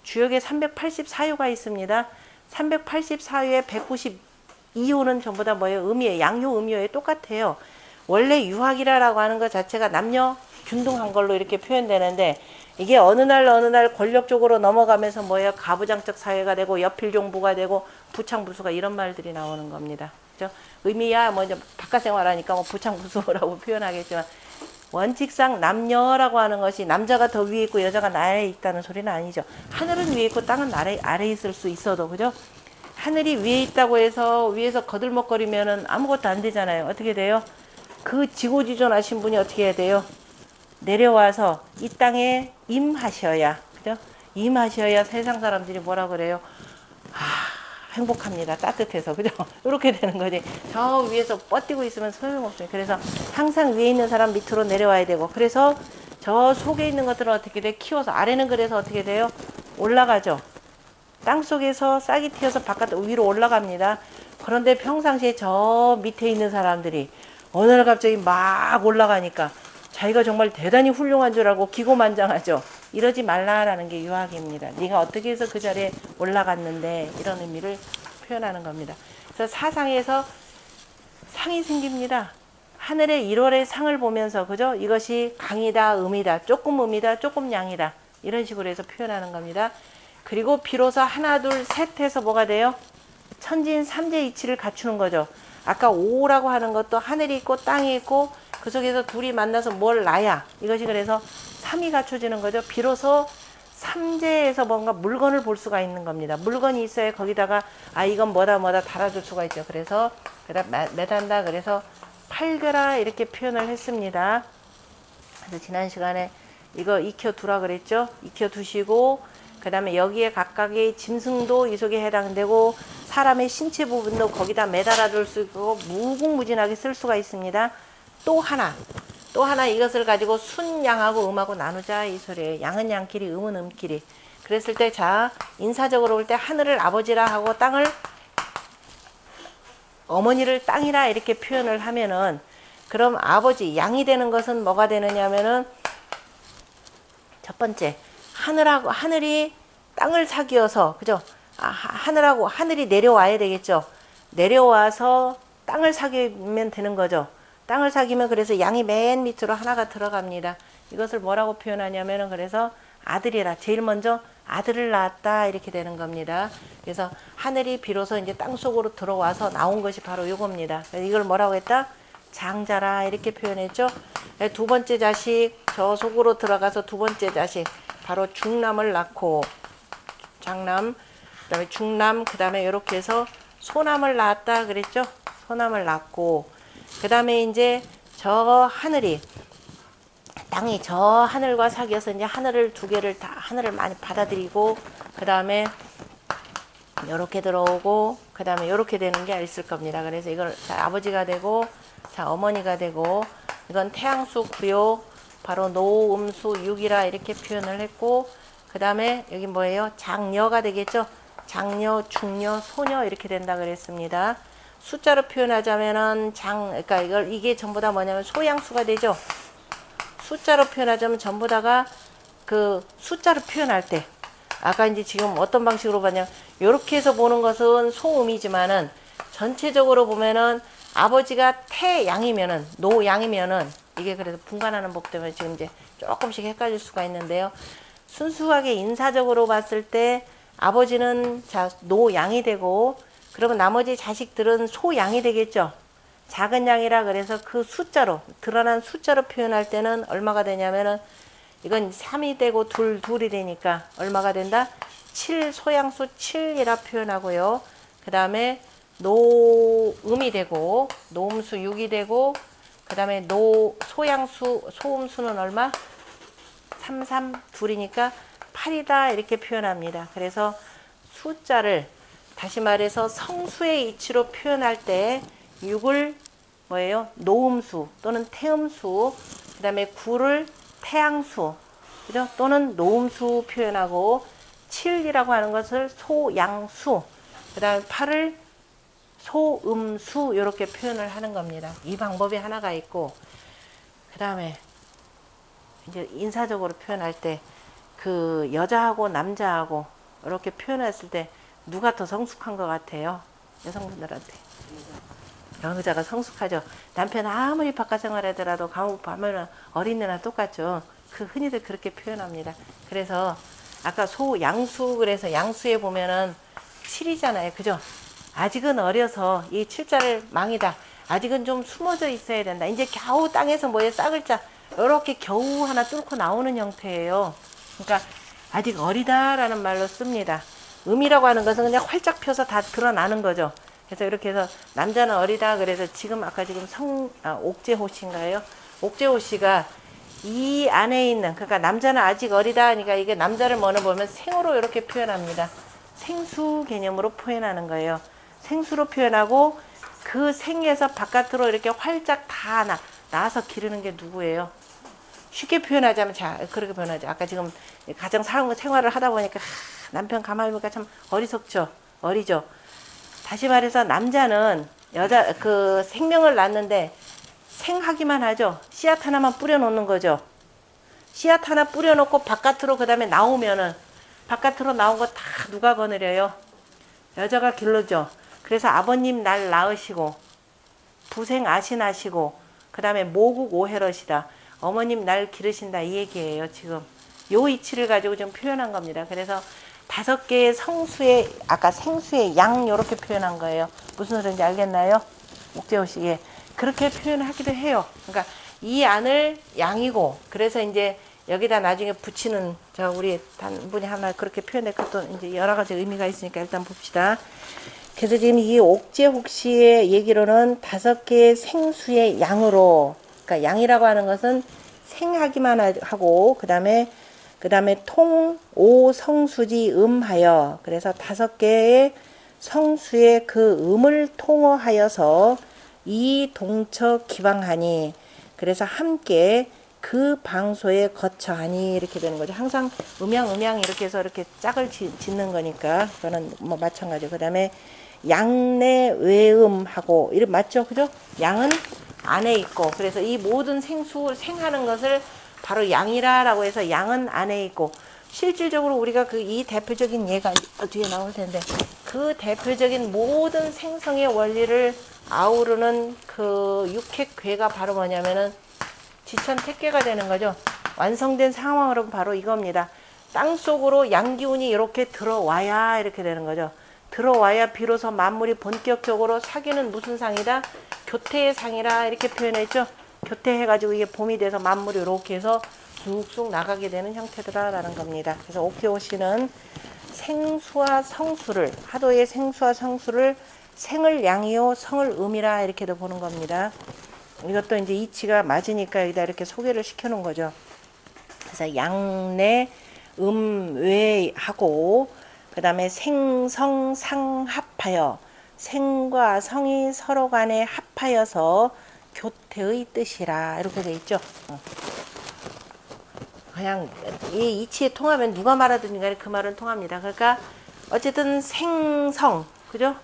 주역에 384호가 있습니다. 384호에 192호는 전부 다 뭐예요? 음이에요. 양효 음효에 똑같아요. 원래 유학이라고 하는 것 자체가 남녀 균등한 걸로 이렇게 표현되는데 이게 어느 날 권력적으로 넘어가면서 뭐예요? 가부장적 사회가 되고 여필종부가 되고 부창부수가 이런 말들이 나오는 겁니다. 그죠? 의미야 뭐 이제 바깥 생활하니까 뭐 부창부수라고 표현하겠지만 원칙상 남녀라고 하는 것이 남자가 더 위에 있고 여자가 아래에 있다는 소리는 아니죠. 하늘은 위에 있고 땅은 아래에 있을 수 있어도 그죠? 하늘이 위에 있다고 해서 위에서 거들먹거리면은 아무것도 안 되잖아요. 어떻게 돼요? 그 지고지존하신 분이 어떻게 해야 돼요? 내려와서 이 땅에 임하셔야 그죠? 임하셔야 세상 사람들이 뭐라 그래요? 행복합니다. 따뜻해서 그죠? 이렇게 되는 거지. 저 위에서 뻗뛰고 있으면 소용없어요. 그래서 항상 위에 있는 사람 밑으로 내려와야 되고 그래서 저 속에 있는 것들은 어떻게 돼? 키워서 아래는 그래서 어떻게 돼요? 올라가죠. 땅 속에서 싹이 튀어서 바깥 위로 올라갑니다. 그런데 평상시에 저 밑에 있는 사람들이 어느 날 갑자기 막 올라가니까 자기가 정말 대단히 훌륭한 줄 알고 기고만장하죠. 이러지 말라라는 게 유학입니다. 네가 어떻게 해서 그 자리에 올라갔는데 이런 의미를 표현하는 겁니다. 그래서 사상에서 상이 생깁니다. 하늘의 1월의 상을 보면서 그죠? 이것이 강이다, 음이다, 조금 음이다, 조금 양이다 이런 식으로 해서 표현하는 겁니다. 그리고 비로소 하나, 둘, 셋 해서 뭐가 돼요? 천진 삼재 이치를 갖추는 거죠. 아까 오라고 하는 것도 하늘이 있고 땅이 있고 그 속에서 둘이 만나서 뭘 나야 이것이 그래서 삼이 갖춰지는 거죠. 비로소 삼재에서 뭔가 물건을 볼 수가 있는 겁니다. 물건이 있어야 거기다가 이건 뭐다 달아줄 수가 있죠. 그래서 매단다 그래서 팔거라 이렇게 표현을 했습니다. 그래서 지난 시간에 이거 익혀두라 그랬죠. 익혀두시고 그 다음에 여기에 각각의 짐승도 이 속에 해당되고 사람의 신체 부분도 거기다 매달아 둘 수 있고 무궁무진하게 쓸 수가 있습니다. 또 하나 이것을 가지고 순, 양하고 음하고 나누자 이 소리예요. 양은 양끼리 음은 음끼리. 그랬을 때 자 인사적으로 볼 때 하늘을 아버지라 하고 땅을 어머니를 땅이라 이렇게 표현을 하면은 그럼 아버지 양이 되는 것은 뭐가 되느냐 하면은 첫 번째 하늘이 땅을 사귀어서 그죠? 하늘이 내려와야 되겠죠. 내려와서 땅을 사귀면 되는 거죠. 땅을 사귀면 그래서 양이 맨 밑으로 하나가 들어갑니다. 이것을 뭐라고 표현하냐면은 그래서 아들이라 제일 먼저 아들을 낳았다 이렇게 되는 겁니다. 그래서 하늘이 비로소 이제 땅 속으로 들어와서 나온 것이 바로 이겁니다. 이걸 뭐라고 했다? 장자라 이렇게 표현했죠. 두 번째 자식 저 속으로 들어가서 두 번째 자식 바로 중남을 낳고 장남 그다음에 중남 그다음에 이렇게 해서 소남을 낳았다 그랬죠. 소남을 낳고 그 다음에 이제 저 하늘이 땅이 저 하늘과 사귀어서 이제 하늘을 두 개를 다 하늘을 많이 받아들이고 그 다음에 이렇게 들어오고 그 다음에 이렇게 되는 게 있을 겁니다. 그래서 이걸 자, 아버지가 되고 자 어머니가 되고 이건 태양수 구요 바로 노음수 육이라 이렇게 표현을 했고 그 다음에 여기 뭐예요? 장녀가 되겠죠. 장녀, 중녀, 소녀 이렇게 된다 그랬습니다. 숫자로 표현하자면은 그러니까 이게 전부 다 뭐냐면 소양수가 되죠. 숫자로 표현하자면 전부 다가 그 숫자로 표현할 때 아까 이제 지금 어떤 방식으로 봤냐면 이렇게 해서 보는 것은 소음이지만은 전체적으로 보면은 아버지가 태양이면은 노양이면은 이게 그래서 분간하는 법 때문에 지금 이제 조금씩 헷갈릴 수가 있는데요. 순수하게 인사적으로 봤을 때 아버지는 자 노양이 되고 그러면 나머지 자식들은 소양이 되겠죠. 작은 양이라 그래서 그 숫자로 드러난 숫자로 표현할 때는 얼마가 되냐면은 이건 3이 되고 둘이 되니까 얼마가 된다? 7 소양수 7이라 표현하고요. 그 다음에 노음이 되고 노음수 6이 되고 그 다음에 소양수 소음수는 얼마? 3 2이니까 8이다 이렇게 표현합니다. 그래서 숫자를 다시 말해서 성수의 이치로 표현할 때 6을 뭐예요? 노음수 또는 태음수 그 다음에 9를 태양수 그죠? 또는 노음수 표현하고 7이라고 하는 것을 소양수 그 다음에 8을 소음수 이렇게 표현을 하는 겁니다. 이 방법이 하나가 있고 그 다음에 이제 인사적으로 표현할 때 그 여자하고 남자하고 이렇게 표현했을 때 누가 더 성숙한 것 같아요? 여성분들한테. 여자가 성숙하죠. 남편 아무리 바깥 생활하더라도 감옥 가면 어린애나 똑같죠. 흔히들 그렇게 표현합니다. 그래서 아까 양수 그래서 양수에 보면은 7이잖아요. 그죠? 아직은 어려서 이 칠자를 망이다. 아직은 좀 숨어져 있어야 된다. 이제 겨우 땅에서 뭐에 싹을자 이렇게 겨우 하나 뚫고 나오는 형태예요. 그러니까 아직 어리다라는 말로 씁니다. 음이라고 하는 것은 그냥 활짝 펴서 다 드러나는 거죠. 그래서 이렇게 해서 남자는 어리다. 그래서 지금 아까 지금 옥재호 씨인가요? 옥재호 씨가 이 안에 있는, 그러니까 남자는 아직 어리다. 그러니까 이게 남자를 뭐는 보면 생으로 이렇게 표현합니다. 생수 개념으로 표현하는 거예요. 생수로 표현하고 그 생에서 바깥으로 이렇게 활짝 다 나와서 기르는 게 누구예요? 쉽게 표현하자면, 자, 그렇게 표현하죠. 아까 지금 가정 생활을 하다 보니까 남편 가만히 보니까 참 어리석죠. 어리죠. 다시 말해서 남자는 여자 그 생명을 낳는데 생하기만 하죠. 씨앗 하나만 뿌려 놓는 거죠. 씨앗 하나 뿌려 놓고 바깥으로 그다음에 나오면은 바깥으로 나온 거 다 누가 거느려요? 여자가 길르죠. 그래서 아버님 날 낳으시고 부생 아신하시고 그다음에 모국 오해러시다. 어머님 날 기르신다 이 얘기예요. 지금 요 이치를 가지고 좀 표현한 겁니다. 그래서 5개의 성수의 아까 생수의 양 이렇게 표현한 거예요. 무슨 소리인지 알겠나요? 옥재호 씨. 예. 그렇게 표현하기도 해요. 그러니까 이 안을 양이고 그래서 이제 여기다 나중에 붙이는 저 우리 단 분이 하나 그렇게 표현했고 또 이제 여러 가지 의미가 있으니까 일단 봅시다. 그래서 지금 이 옥재호 씨의 얘기로는 5개의 생수의 양으로, 그러니까 양이라고 하는 것은 생하기만 하고 그다음에 오성수지 음하여, 그래서 5개의 성수의 그 음을 통어하여서 이 동처 기방하니, 그래서 함께 그 방소에 거처하니 이렇게 되는 거죠. 항상 음양 이렇게 해서 이렇게 짝을 짓는 거니까 그거는 뭐 마찬가지고, 그다음에 양내 외음하고 이래 맞죠, 그죠? 양은 안에 있고, 그래서 이 모든 생하는 것을 바로 양이라라고 해서 양은 안에 있고, 실질적으로 우리가 그 이 대표적인 예가 뒤에 나올 텐데 그 대표적인 모든 생성의 원리를 아우르는 그 육획괴가 바로 뭐냐면은 지천택괴가 되는 거죠. 완성된 상황으로 바로 이겁니다. 땅 속으로 양기운이 이렇게 들어와야 이렇게 되는 거죠. 들어와야 비로소 만물이 본격적으로 사귀는 무슨 상이다? 교태의 상이라 이렇게 표현했죠. 교태해가지고 이게 봄이 돼서 만물이 이렇게 해서 쑥쑥 나가게 되는 형태더라라는 겁니다. 그래서 옥재호 씨는 생수와 성수를, 하도의 생수와 성수를 생을 양이요 성을 음이라 이렇게도 보는 겁니다. 이것도 이제 이치가 맞으니까 여기다 이렇게 소개를 시켜 놓은 거죠. 그래서 양내 외하고 그 다음에 생성 상합하여, 생과 성이 서로 간에 합하여서 교태의 뜻이라 이렇게 돼 있죠. 그냥 이 이치에 통하면 누가 말하든 간에 그 말은 통합니다. 그러니까 어쨌든 생성, 그죠?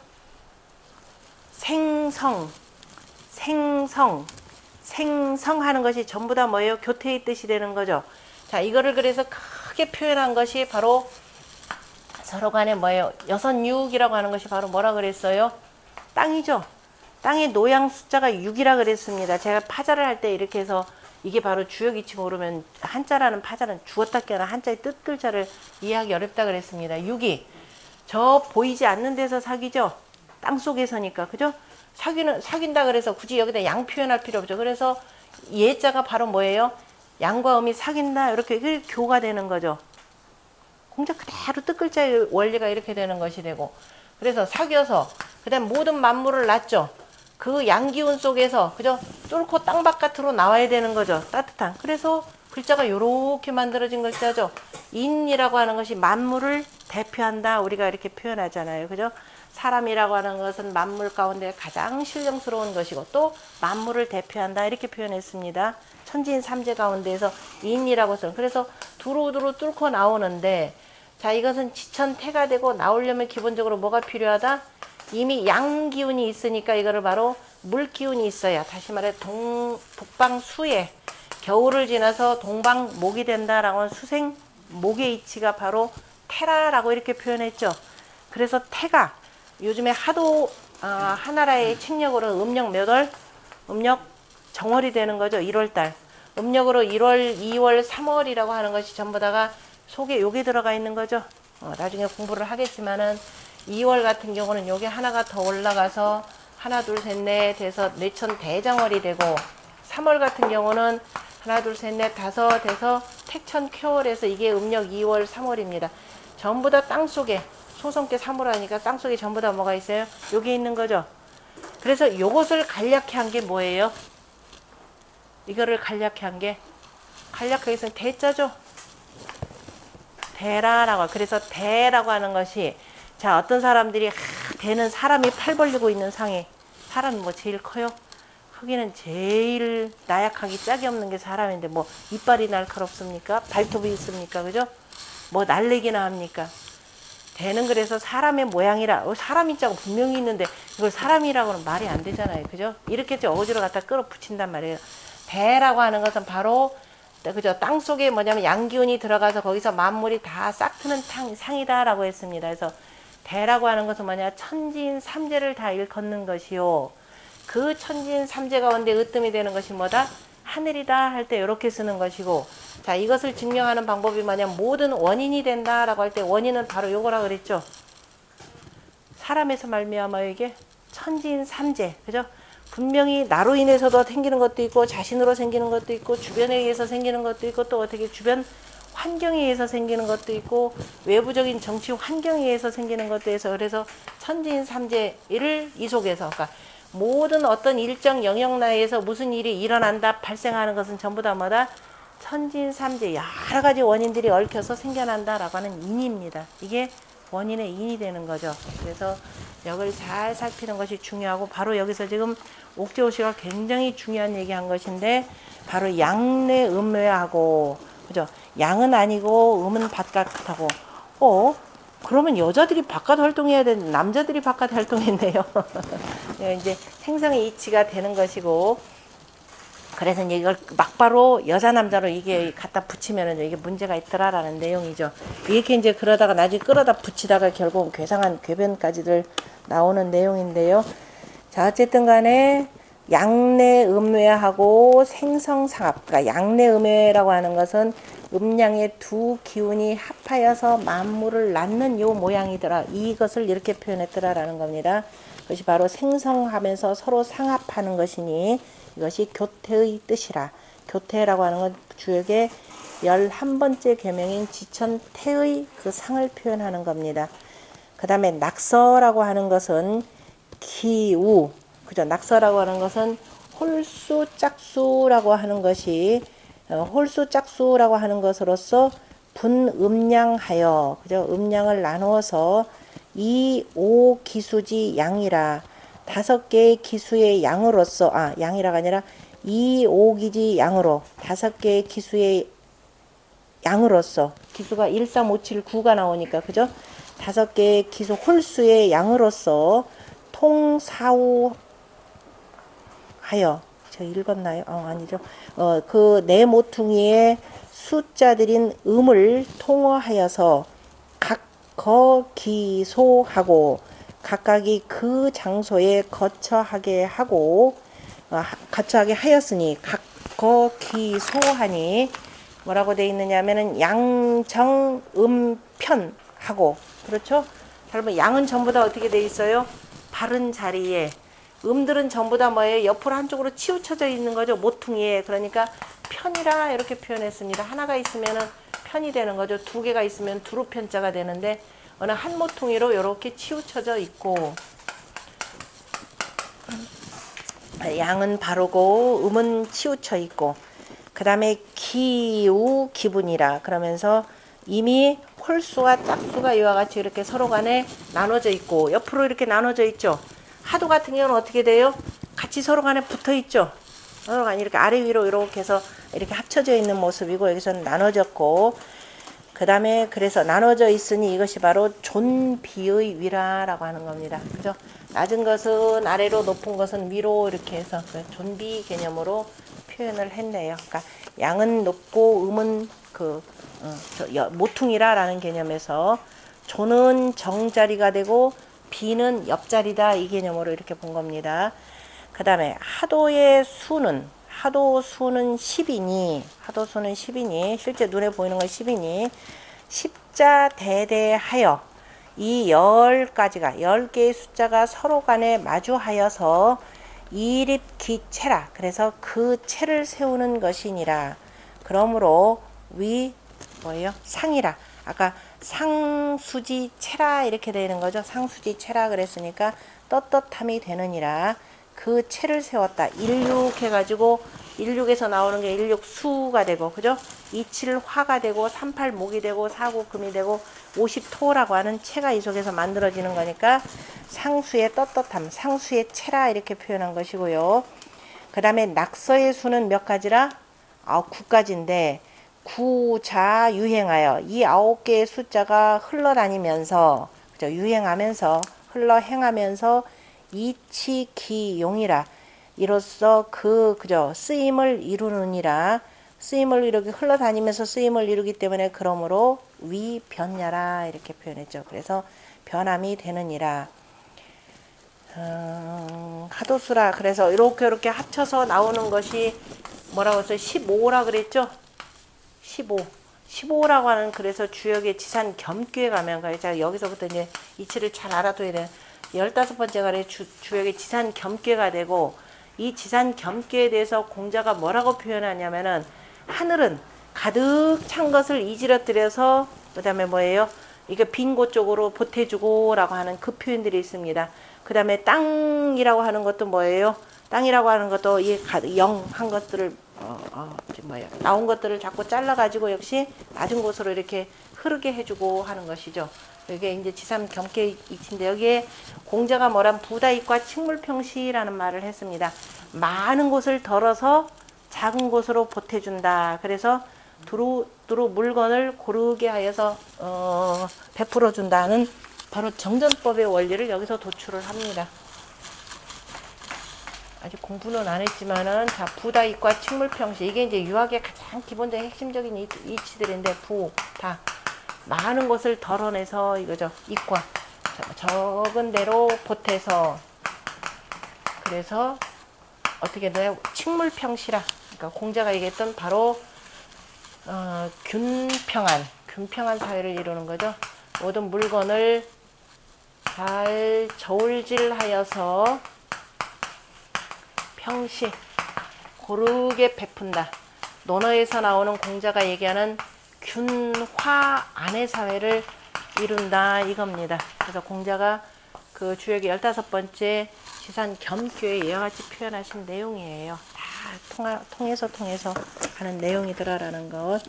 생성하는 것이 전부 다 뭐예요? 교태의 뜻이 되는 거죠. 자, 이거를 그래서 크게 표현한 것이 바로 서로 간에 뭐예요? 여선육이라고 하는 것이 바로 뭐라 그랬어요? 땅이죠. 땅의 노양 숫자가 6이라 그랬습니다. 제가 파자를 할 때 이렇게 해서 이게 바로 주역이치 모르면 한자라는 파자는 주었다 깨나 한자의 뜻 글자를 이해하기 어렵다 그랬습니다. 6이 저 보이지 않는 데서 사귀죠. 땅 속에서니까, 그죠? 사귄다 그래서 굳이 여기다 양 표현할 필요 없죠. 그래서 예자가 바로 뭐예요? 양과 음이 사귄다 이렇게 교가 되는 거죠. 공자 그대로 뜻글자의 원리가 이렇게 되는 것이 되고, 그래서 사귀어서 그다음 모든 만물을 낳죠. 그 양기운 속에서 그죠? 뚫고 땅 바깥으로 나와야 되는 거죠. 따뜻한. 그래서 글자가 요렇게 만들어진 글자죠. 인이라고 하는 것이 만물을 대표한다. 우리가 이렇게 표현하잖아요. 그죠? 사람이라고 하는 것은 만물 가운데 가장 신령스러운 것이고 또 만물을 대표한다. 이렇게 표현했습니다. 천지인 삼재 가운데에서 인이라고 해서, 그래서 두루두루 뚫고 나오는데, 자, 이것은 지천태가 되고 나오려면 기본적으로 뭐가 필요하다? 이미 양 기운이 있으니까 이거를 바로 물 기운이 있어야, 다시 말해 북방수에 겨울을 지나서 동방목이 된다라고 하는 수생 목의 이치가 바로 태라라고 이렇게 표현했죠. 그래서 태가 요즘에 하도 하나라의 책력으로 음력 몇 월? 음력 정월이 되는 거죠. 1월달. 음력으로 1월, 2월, 3월이라고 하는 것이 전부 다가 속에 요게 들어가 있는 거죠. 나중에 공부를 하겠지만은 2월 같은 경우는 요게 하나가 더 올라가서 하나 둘 셋 넷 해서 뇌천 대장월이 되고 3월 같은 경우는 하나 둘 셋 넷 다섯 해서 택천 쾌월에서 이게 음력 2월 3월입니다. 전부 다 땅속에 소성께 3월 하니까 땅속에 전부 다 뭐가 있어요? 요게 있는 거죠. 그래서 요것을 간략히 한 게 뭐예요? 이거를 간략히 한 게 간략하게 해서 대자죠. 대라라고. 그래서 대라고 하는 것이 자 어떤 사람들이 대는 사람이 팔 벌리고 있는 상에 사람이 뭐 제일 커요? 크기는 제일 나약하기 짝이 없는 게 사람인데 뭐 이빨이 날카롭습니까? 발톱이 있습니까? 그죠? 뭐 날리기나 합니까? 대는 그래서 사람의 모양이라 사람인 자가 분명히 있는데 이걸 사람이라고는 말이 안 되잖아요. 그죠? 이렇게 어거지로 갖다 끌어붙인단 말이에요. 대라고 하는 것은 바로 그죠? 땅 속에 뭐냐면 양기운이 들어가서 거기서 만물이 다 싹트는 상이다라고 했습니다. 그래서 대라고 하는 것은 뭐냐? 천지인 삼재를 다 일컫는 것이요. 그 천지인 삼재 가운데 으뜸이 되는 것이 뭐다? 하늘이다 할 때 이렇게 쓰는 것이고 자 이것을 증명하는 방법이 뭐냐면 모든 원인이 된다라고 할 때 원인은 바로 요거라 그랬죠. 사람에서 말미암아 이게 천지인 삼재 그죠? 분명히 나로 인해서도 생기는 것도 있고 자신으로 생기는 것도 있고 주변에 의해서 생기는 것도 있고 또 어떻게 주변 환경에 의해서 생기는 것도 있고 외부적인 정치 환경에 의해서 생기는 것도 해서 그래서 천지인 삼재를 이 속에서 그러니까 모든 어떤 일정 영역 내에서 무슨 일이 일어난다 발생하는 것은 전부 다 뭐다? 천지인 삼재 여러 가지 원인들이 얽혀서 생겨난다라고 하는 인입니다. 이게 원인의 인이 되는 거죠. 그래서 이걸 잘 살피는 것이 중요하고 바로 여기서 지금 옥재호씨가 굉장히 중요한 얘기한 것인데 바로 양내 음외하고 그죠? 양은 아니고 음은 바깥하고 그러면 여자들이 바깥 활동해야 되는데 남자들이 바깥 활동했네요. 이제 행성의 이치가 되는 것이고 그래서 이제 이걸 막바로 여자 남자로 이게 갖다 붙이면은 이게 문제가 있더라라는 내용이죠. 이렇게 이제 그러다가 나중에 끌어다 붙이다가 결국 괴상한 궤변까지들 나오는 내용인데요. 자 어쨌든 간에 양내음외하고 생성상합 그러니까 양내음외라고 하는 것은 음양의 두 기운이 합하여서 만물을 낳는 요 모양이더라. 이것을 이렇게 표현했더라라는 겁니다. 그것이 바로 생성하면서 서로 상합하는 것이니 이것이 교태의 뜻이라. 교태라고 하는 건 주역의 11번째 계명인 지천태의 그 상을 표현하는 겁니다. 그 다음에 낙서라고 하는 것은 기우 그죠? 낙서라고 하는 것은 홀수 짝수라고 하는 것이 홀수 짝수라고 하는 것으로서 분음양하여 그죠? 음양을 나누어서 2, 5 기수지 양이라 5개의 기수의 양으로서 양이라가 아니라 2, 5기지 양으로 5개의 기수의 양으로서 기수가 1, 3, 5, 7, 9가 나오니까 그죠? 5개의 기수 홀수의 양으로서 통사우 하여 저 읽었나요? 아니죠. 그 네 모퉁이의 숫자들인 음을 통어하여서 각거기소하고 각각이 그 장소에 거처하게 하고 거처하게 하였으니 각거기소하니 뭐라고 되어 있느냐 하면은 양정음편하고 그렇죠? 여러분 양은 전부 다 어떻게 되어 있어요? 바른 자리에 음들은 전부 다 뭐예요? 옆으로 한쪽으로 치우쳐져 있는 거죠. 모퉁이에. 그러니까 편이라 이렇게 표현했습니다. 하나가 있으면은 편이 되는 거죠. 두 개가 있으면 두루 편자가 되는데 어느 한 모퉁이로 이렇게 치우쳐져 있고 양은 바르고 음은 치우쳐 있고 그 다음에 기우 기분이라 그러면서 이미 홀수와 짝수가 이와 같이 이렇게 서로 간에 나눠져 있고 옆으로 이렇게 나눠져 있죠. 하도 같은 경우는 어떻게 돼요? 같이 서로 간에 붙어 있죠. 서로 간에 이렇게 아래 위로 이렇게 해서 이렇게 합쳐져 있는 모습이고 여기서는 나눠졌고 그 다음에 그래서 나눠져 있으니 이것이 바로 존비의 위라라고 하는 겁니다. 그죠? 낮은 것은 아래로 높은 것은 위로 이렇게 해서 존비 개념으로 표현을 했네요. 그러니까 양은 높고 음은 모퉁이라라는 개념에서 존은 정자리가 되고 비는 옆자리다 이 개념으로 이렇게 본 겁니다. 그 다음에 하도의 수는 하도수는 10이니 실제 눈에 보이는 건 10이니 십자 대대하여 이 10가지가 10개의 숫자가 서로 간에 마주하여서 이립기체라. 그래서 그 체를 세우는 것이니라. 그러므로 위 뭐예요? 상이라. 아까 상수지체라 이렇게 되는 거죠. 상수지체라 그랬으니까 떳떳함이 되느니라. 그 체를 세웠다. 일육 해가지고 일육에서 나오는 게 일육수가 되고, 그죠? 이칠화가 되고, 삼팔목이 되고, 사구금이 되고, 오십토라고 하는 체가 이 속에서 만들어지는 거니까 상수의 떳떳함, 상수의 체라 이렇게 표현한 것이고요. 그 다음에 낙서의 수는 몇 가지라? 9가지인데 구자 유행하여 이 9개의 숫자가 흘러다니면서, 그죠? 유행하면서 흘러 행하면서 이치기용이라. 이로써 그죠? 쓰임을 이루느니라. 쓰임을 이루기, 흘러다니면서 쓰임을 이루기 때문에 그러므로 위변야라 이렇게 표현했죠. 그래서 변함이 되느니라. 하도수라. 그래서 이렇게 합쳐서 나오는 것이 뭐라고 했어요? 15라 그랬죠? 15라고 하는, 그래서 주역의 지산 겸교에 가면, 제가 여기서부터 이제 이치를 잘 알아둬야 돼요. 15번째가 그래 주역의 지산 겸교가 되고, 이 지산 겸교에 대해서 공자가 뭐라고 표현하냐면은, 하늘은 가득 찬 것을 이지러뜨려서, 그 다음에 뭐예요? 이게 빈 곳 쪽으로 보태주고 라고 하는 그 표현들이 있습니다. 그 다음에 땅이라고 하는 것도 뭐예요? 땅이라고 하는 것도 이 영한 것들을 나온 것들을 자꾸 잘라가지고 역시 낮은 곳으로 이렇게 흐르게 해주고 하는 것이죠. 이게 이제 지삼 겸계 이치인데, 여기에 공자가 뭐란 부다익과 칙물평시라는 말을 했습니다. 많은 곳을 덜어서 작은 곳으로 보태준다. 그래서 두루 물건을 고르게 하여서 베풀어 준다는 바로 정전법의 원리를 여기서 도출을 합니다. 아직 공부는 안 했지만은, 자, 부다익과 칙물평시, 이게 이제 유학의 가장 기본적인 핵심적인 이치들인데, 다 많은 것을 덜어내서 이거죠. 익과 적은 대로 보태서, 그래서 어떻게 돼요? 칙물평시라. 그러니까 공자가 얘기했던 바로 균평한 사회를 이루는 거죠. 모든 물건을 잘 저울질하여서 평시 고르게 베푼다. 논어에서 나오는 공자가 얘기하는 균화 안의 사회를 이룬다 이겁니다. 그래서 공자가 그 주역의 15번째 지산 겸교에 이와 같이 표현하신 내용이에요. 다 통해서 하는 내용이더라라는 것.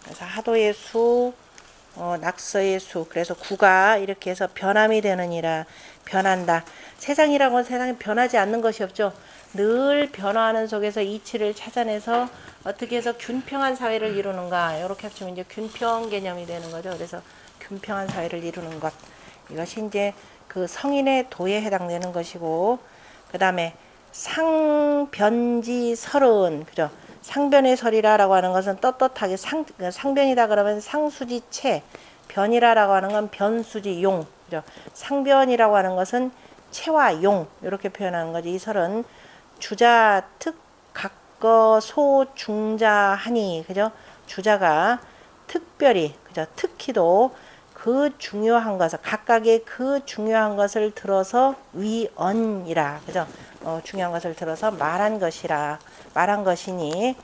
그래서 하도의 수, 낙서의 수. 그래서 구가 이렇게 해서 변함이 되느니라. 변한다. 세상이라고는 세상에 변하지 않는 것이 없죠. 늘 변화하는 속에서 이치를 찾아내서 어떻게 해서 균평한 사회를 이루는가. 이렇게 합치면 이제 균평 개념이 되는 거죠. 그래서 균평한 사회를 이루는 것. 이것이 이제 그 성인의 도에 해당되는 것이고, 그 다음에 상변지설은, 그죠? 상변의 설이라고 하는 것은 떳떳하게 상변이다 그러면 상수지체, 변이라고 하는 건 변수지용, 그죠? 상변이라고 하는 것은 체와 용 이렇게 표현하는 거지. 이 설은 주자 특 각거 소 중자하니, 그죠? 주자가 특별히, 그죠? 특히도 그 중요한 것을, 각각의 그 중요한 것을 들어서 위언이라, 그죠? 중요한 것을 들어서 말한 것이니,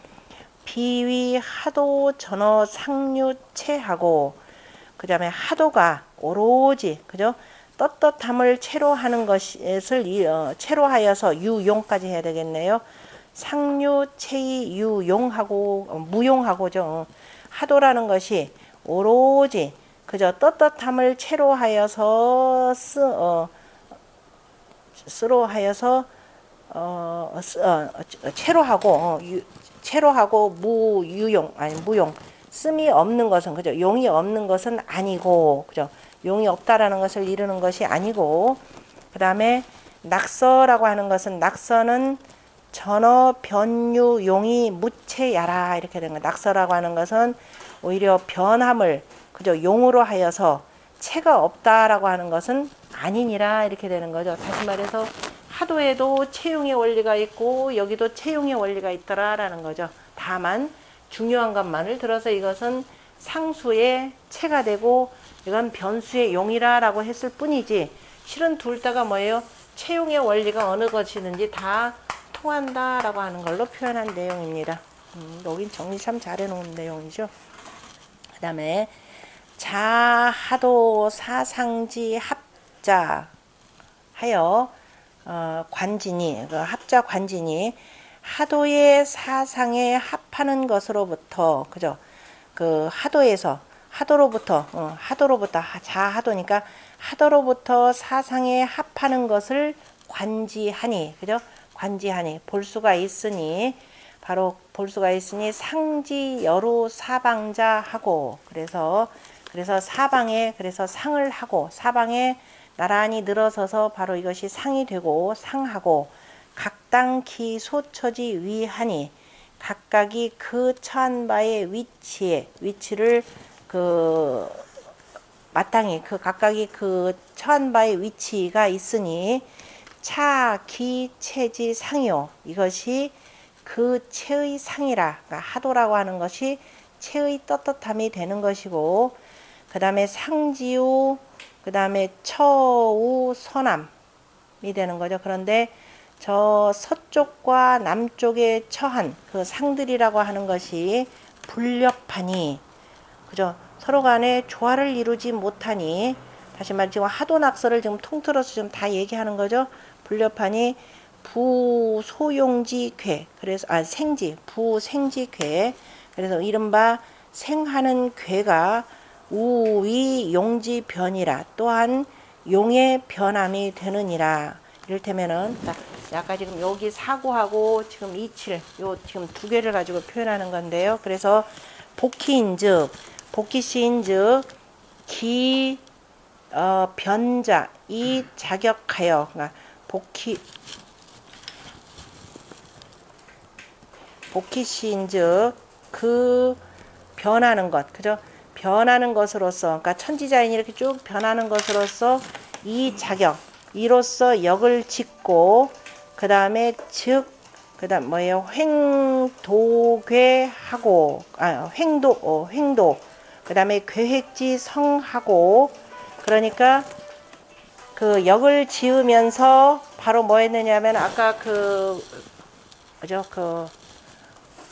비위 하도 전어 상류체하고, 그 다음에 하도가 오로지, 그죠? 떳떳함을 체로하는 것을 체로하여서 유용까지 해야 되겠네요. 상류체의 유용하고 무용하고죠. 하도라는 것이 오로지, 그저 떳떳함을 체로하여서 체로하고 무용, 씀이 없는 것은, 그죠? 용이 없는 것은 아니고, 그죠? 용이 없다라는 것을 이루는 것이 아니고, 그 다음에 낙서라고 하는 것은, 낙서는 전어 변유 용이 무체야라 이렇게 되는 거예요. 낙서라고 하는 것은 오히려 변함을, 그죠? 용으로 하여서 체가 없다라고 하는 것은 아니니라 이렇게 되는 거죠. 다시 말해서 하도에도 체용의 원리가 있고 여기도 체용의 원리가 있더라라는 거죠. 다 다만 중요한 것만을 들어서 이것은 상수의 체가 되고 이건 변수의 용이라고 했을 뿐이지 실은 둘 다가 뭐예요? 채용의 원리가 어느 것이든지 다 통한다라고 하는 걸로 표현한 내용입니다. 여긴 정리 참 잘해놓은 내용이죠. 그 다음에 자하도 사상지 합자 하여 관진이 그 합자 관진이 하도의 사상에 합하는 것으로부터 그죠? 그 하도로부터 자하도니까 하도로부터 사상에 합하는 것을 관지하니 그죠? 관지하니 볼 수가 있으니 바로 볼 수가 있으니 상지 여루 사방자하고 그래서 사방에 그래서 상을 하고 사방에 나란히 늘어서서 바로 이것이 상이 되고 상하고 각당 기소처지 위하니 각각이 그 처한 바의 위치를 그 마땅히 그 각각이 그 처한 바의 위치가 있으니 차, 기, 체지, 상이요. 이것이 그 체의 상이라. 그러니까 하도라고 하는 것이 체의 떳떳함이 되는 것이고 그 다음에 상지우 그 다음에 처우 서남이 되는 거죠. 그런데 저 서쪽과 남쪽에 처한 그 상들이라고 하는 것이 불력하니 그죠? 서로 간에 조화를 이루지 못하니 다시 말해 지금 하도낙서를 지금 통틀어서 좀 다 얘기하는 거죠. 불력하니 부소용지괴 그래서 생지 부생지괴 그래서 이른바 생하는 괴가 우위 용지변이라 또한 용의 변함이 되느니라. 이를테면은 아까 지금 여기 사고하고 지금 이칠 요 지금 두 개를 가지고 표현하는 건데요. 그래서 복희인즉 복희시인즉 기 변자 이 자격하여 그러니까 복희시인즉 그 변하는 것 그죠? 변하는 것으로서 그러니까 천지자인이 이렇게 쭉 변하는 것으로서 이 자격 이로써 역을 짓고 그 다음에 그 다음 뭐예요? 횡도괴하고 횡도 그 다음에 괴획지 성하고 그러니까 그 역을 지으면서 바로 뭐 했느냐면 아까 그죠? 그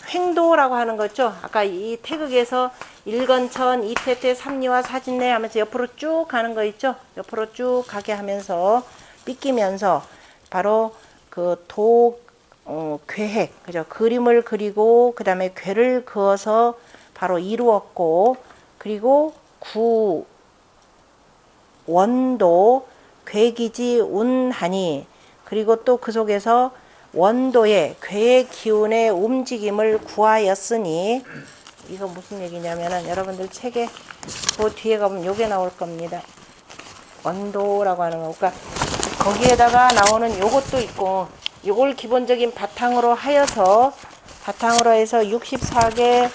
횡도라고 하는 거죠. 아까 이 태극에서 일건천, 이태태, 삼리와 사진내 하면서 옆으로 쭉 가는 거 있죠. 옆으로 쭉 가게 하면서 삐끼면서 바로 그 괴획, 그죠? 그림을 그리고 그 다음에 괴를 그어서 바로 이루었고 그리고 원도 괴기지 운하니 그리고 또 그 속에서 원도의 괴의 기운의 움직임을 구하였으니 이거 무슨 얘기냐면은 여러분들 책에 그 뒤에 가보면 요게 나올 겁니다. 원도라고 하는 거. 그러니까 거기에다가 나오는 요것도 있고 요걸 기본적인 바탕으로 해서 64개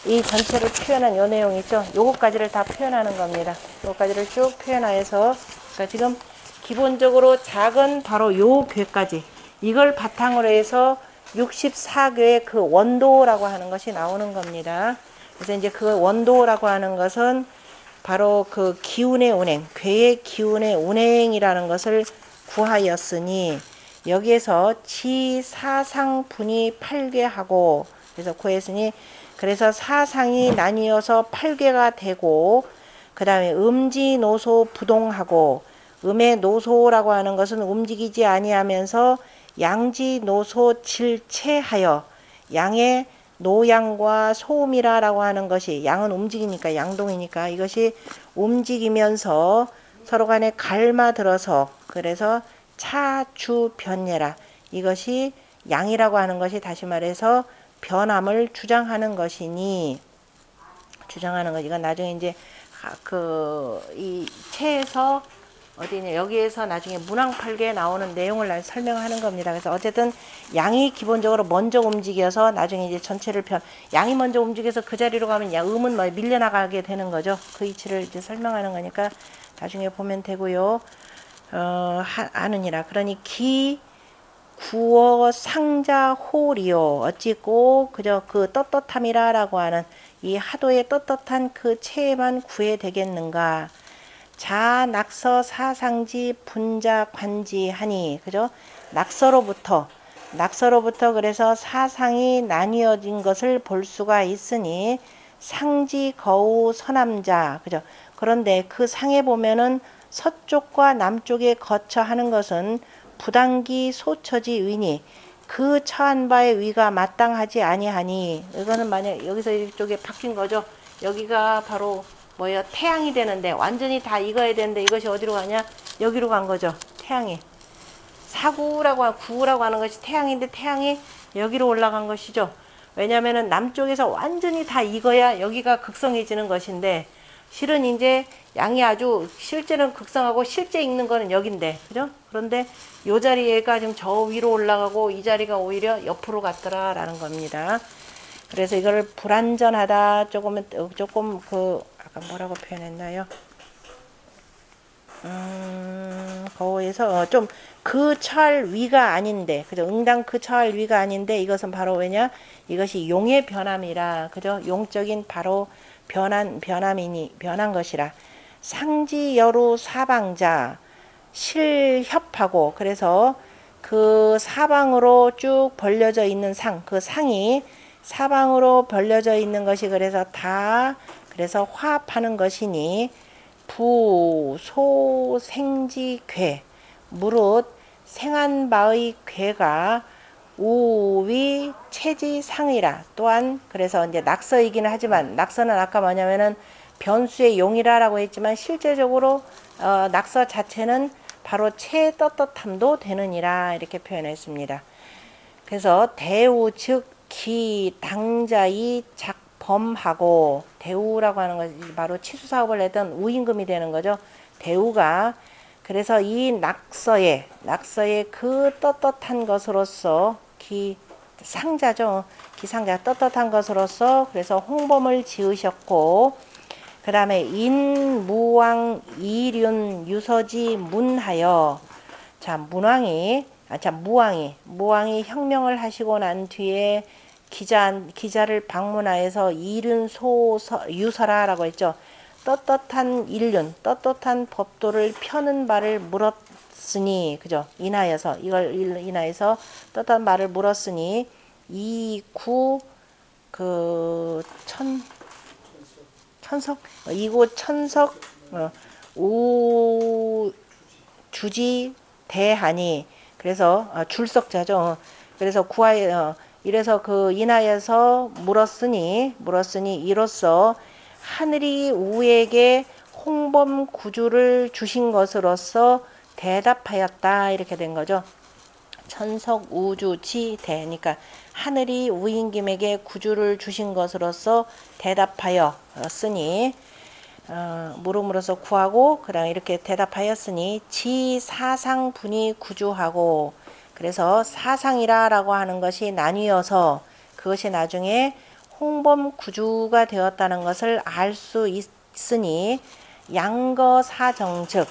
이 전체를 표현한 요 내용 있죠. 요것까지를 다 표현하는 겁니다. 요것까지를 쭉 표현해서 그러니까 지금 기본적으로 작은 바로 요 괴까지 이걸 바탕으로 해서 64개의 그 원도라고 하는 것이 나오는 겁니다. 그래서 이제 그 원도라고 하는 것은 바로 그 기운의 운행, 괴의 기운의 운행이라는 것을 구하였으니 여기에서 지사상분이 8개하고 그래서 구했으니 그래서 사상이 나뉘어서 8개가 되고 그 다음에 음지노소 부동하고 음의 노소라고 하는 것은 움직이지 아니하면서 양지노소 질체하여 양의 노양과 소음이라고 하는 것이 양은 움직이니까 양동이니까 이것이 움직이면서 서로 간에 갈마들어서 그래서 차주변예라 이것이 양이라고 하는 것이 다시 말해서 변함을 주장하는 것이니 주장하는 것 이건 나중에 이제 이 체에서 어디냐 여기에서 나중에 문항팔계에 나오는 내용을 설명하는 겁니다. 그래서 어쨌든 양이 기본적으로 먼저 움직여서 나중에 이제 전체를 양이 먼저 움직여서 그 자리로 가면 음은 뭐 밀려나가게 되는 거죠. 그 이치를 이제 설명하는 거니까 나중에 보면 되고요. 아느니라 그러니 구어 상자 홀이요. 어찌고 그저 그 떳떳함이라라고 하는 이 하도의 떳떳한 그 체에만 구해 되겠는가. 자 낙서 사상지 분자 관지하니 그죠? 낙서로부터 그래서 사상이 나뉘어진 것을 볼 수가 있으니 상지 거우 서남자 그죠? 그런데 그 상에 보면은 서쪽과 남쪽에 거쳐 하는 것은 부당기 소처지 위니 그 처한 바의 위가 마땅하지 아니하니 이거는 만약 여기서 이쪽에 바뀐 거죠. 여기가 바로 뭐예요? 태양이 되는데 완전히 다 익어야 되는데 이것이 어디로 가냐? 여기로 간 거죠. 태양이. 사구라고 구라고 하는 것이 태양인데 태양이 여기로 올라간 것이죠. 왜냐하면 남쪽에서 완전히 다 익어야 여기가 극성해지는 것인데 실은 이제 양이 아주 실제는 극성하고 실제 익는 거는 여긴데 그죠? 그런데 요 자리가 지금 저 위로 올라가고 이 자리가 오히려 옆으로 갔더라라는 겁니다. 그래서 이걸 불완전하다 조금 그 아까 뭐라고 표현했나요? 거기에서 좀 그 처할 위가 아닌데 그죠? 응당 그 처할 위가 아닌데 이것은 바로 왜냐? 이것이 용의 변함이라 그죠? 용적인 바로 변한 것이라 상지여루 사방자 실협하고 그래서 그 사방으로 쭉 벌려져 있는 그 상이 사방으로 벌려져 있는 것이 그래서 그래서 화합하는 것이니 부, 소, 생지, 괴 무릇 생한 바의 괴가 우위 체지 상이라 또한 그래서 이제 낙서이기는 하지만 낙서는 아까 뭐냐면은 변수의 용이라라고 했지만 실제적으로 낙서 자체는 바로 체 떳떳함도 되느니라 이렇게 표현했습니다. 그래서 대우 즉 기 당자의 작범하고 대우라고 하는 것이 바로 치수사업을 했던 우임금이 되는 거죠. 대우가 그래서 이 낙서에 그 떳떳한 것으로서 상자죠. 기상자 떳떳한 것으로서 그래서 홍범을 지으셨고 그 다음에 인무왕 이륜 유서지 문하여 자 무왕이 혁명을 하시고 난 뒤에 기자를 방문하여서 이륜 유서라라고 했죠. 떳떳한 법도를 펴는 바를 물었으니 그죠? 이걸 인하여서 떳떳한 말을 물었으니 이구 천석 오 주지 대하니 그래서 줄석자죠. 그래서 이래서 그 인하여서 물었으니 이로써 하늘이 우에게 홍범 구주를 주신 것으로서 대답하였다 이렇게 된 거죠. 천석 우주치 대니까 하늘이 우임금에게 구주를 주신 것으로서 대답하였으니 물음으로써 구하고 그다음 이렇게 대답하였으니 지 사상분이 구주하고 그래서 사상이라라고 하는 것이 나뉘어서 그것이 나중에 홍범 구주가 되었다는 것을 알 수 있으니 양거사정 즉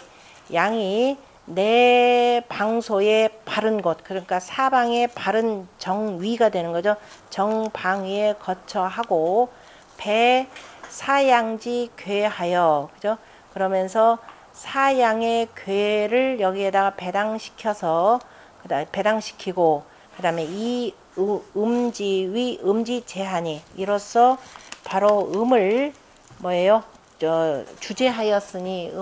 양이 내 방소의 바른 곳 그러니까 사방의 바른 정위가 되는 거죠. 정방위에 거처하고 배 사양지 괴하여 그죠? 그러면서 사양의 괴를 여기에다가 배당시키고 그다음에 이 음지 제하니 이로써 바로 음을 뭐예요? 주제하였으니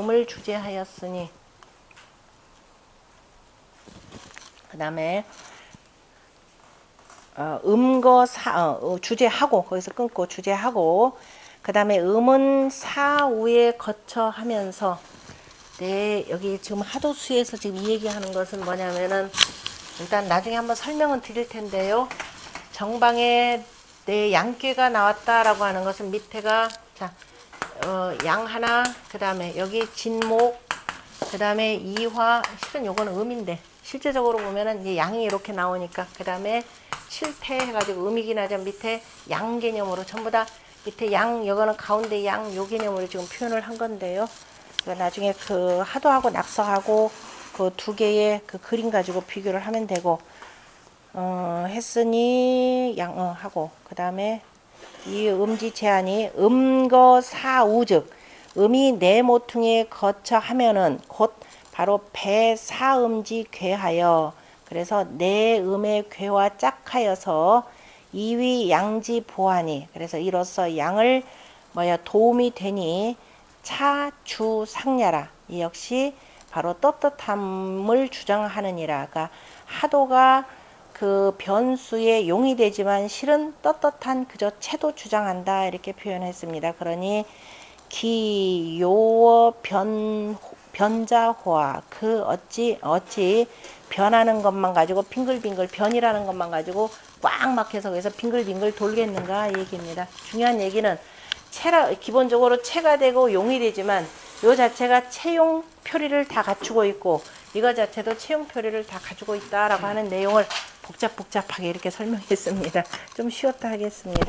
그다음에 주제하고 거기서 끊고 주제하고 그다음에 음은 사우에 거쳐하면서 여기 지금 하도수에서 지금 이 얘기하는 것은 뭐냐면은 일단 나중에 한번 설명은 드릴 텐데요. 정방에 내 양괴가 나왔다라고 하는 것은 밑에가 양 하나 그다음에 여기 진목 그다음에 이화 실은 요거는 음인데 실제적으로 보면은 이제 양이 이렇게 나오니까 그다음에 칠태 해가지고 음이긴 하죠. 밑에 양 개념으로 전부 다 밑에 양 요거는 가운데 양 요 개념으로 지금 표현을 한 건데요. 나중에 그 하도하고 낙서하고 그 두 개의 그 그림 가지고 비교를 하면 되고 했으니 하고 그 다음에 이 음지 제한이 음거사우즉 음이 네 모퉁이에 거쳐 하면은 곧 바로 배사음지 괴하여 그래서 네 음의 괴와 짝하여서 이위 양지 보하니 그래서 이로써 양을 도움이 되니 차주상야라 이 역시 바로 떳떳함을 주장하느니라. 그러니까 하도가 그 변수에 용이 되지만 실은 떳떳한 그저 채도 주장한다 이렇게 표현했습니다. 그러니 기요어 변자호화 그 어찌 변하는 것만 가지고 빙글빙글 변이라는 것만 가지고 꽉 막혀서 그래서 빙글빙글 돌겠는가 얘기입니다. 중요한 얘기는 기본적으로 체가 되고 용이 되지만 요 자체가 체용 표리를 다 갖추고 있고 이거 자체도 체용 표리를 다 가지고 있다라고 하는 내용을 복잡하게 이렇게 설명했습니다. 좀 쉬었다 하겠습니다.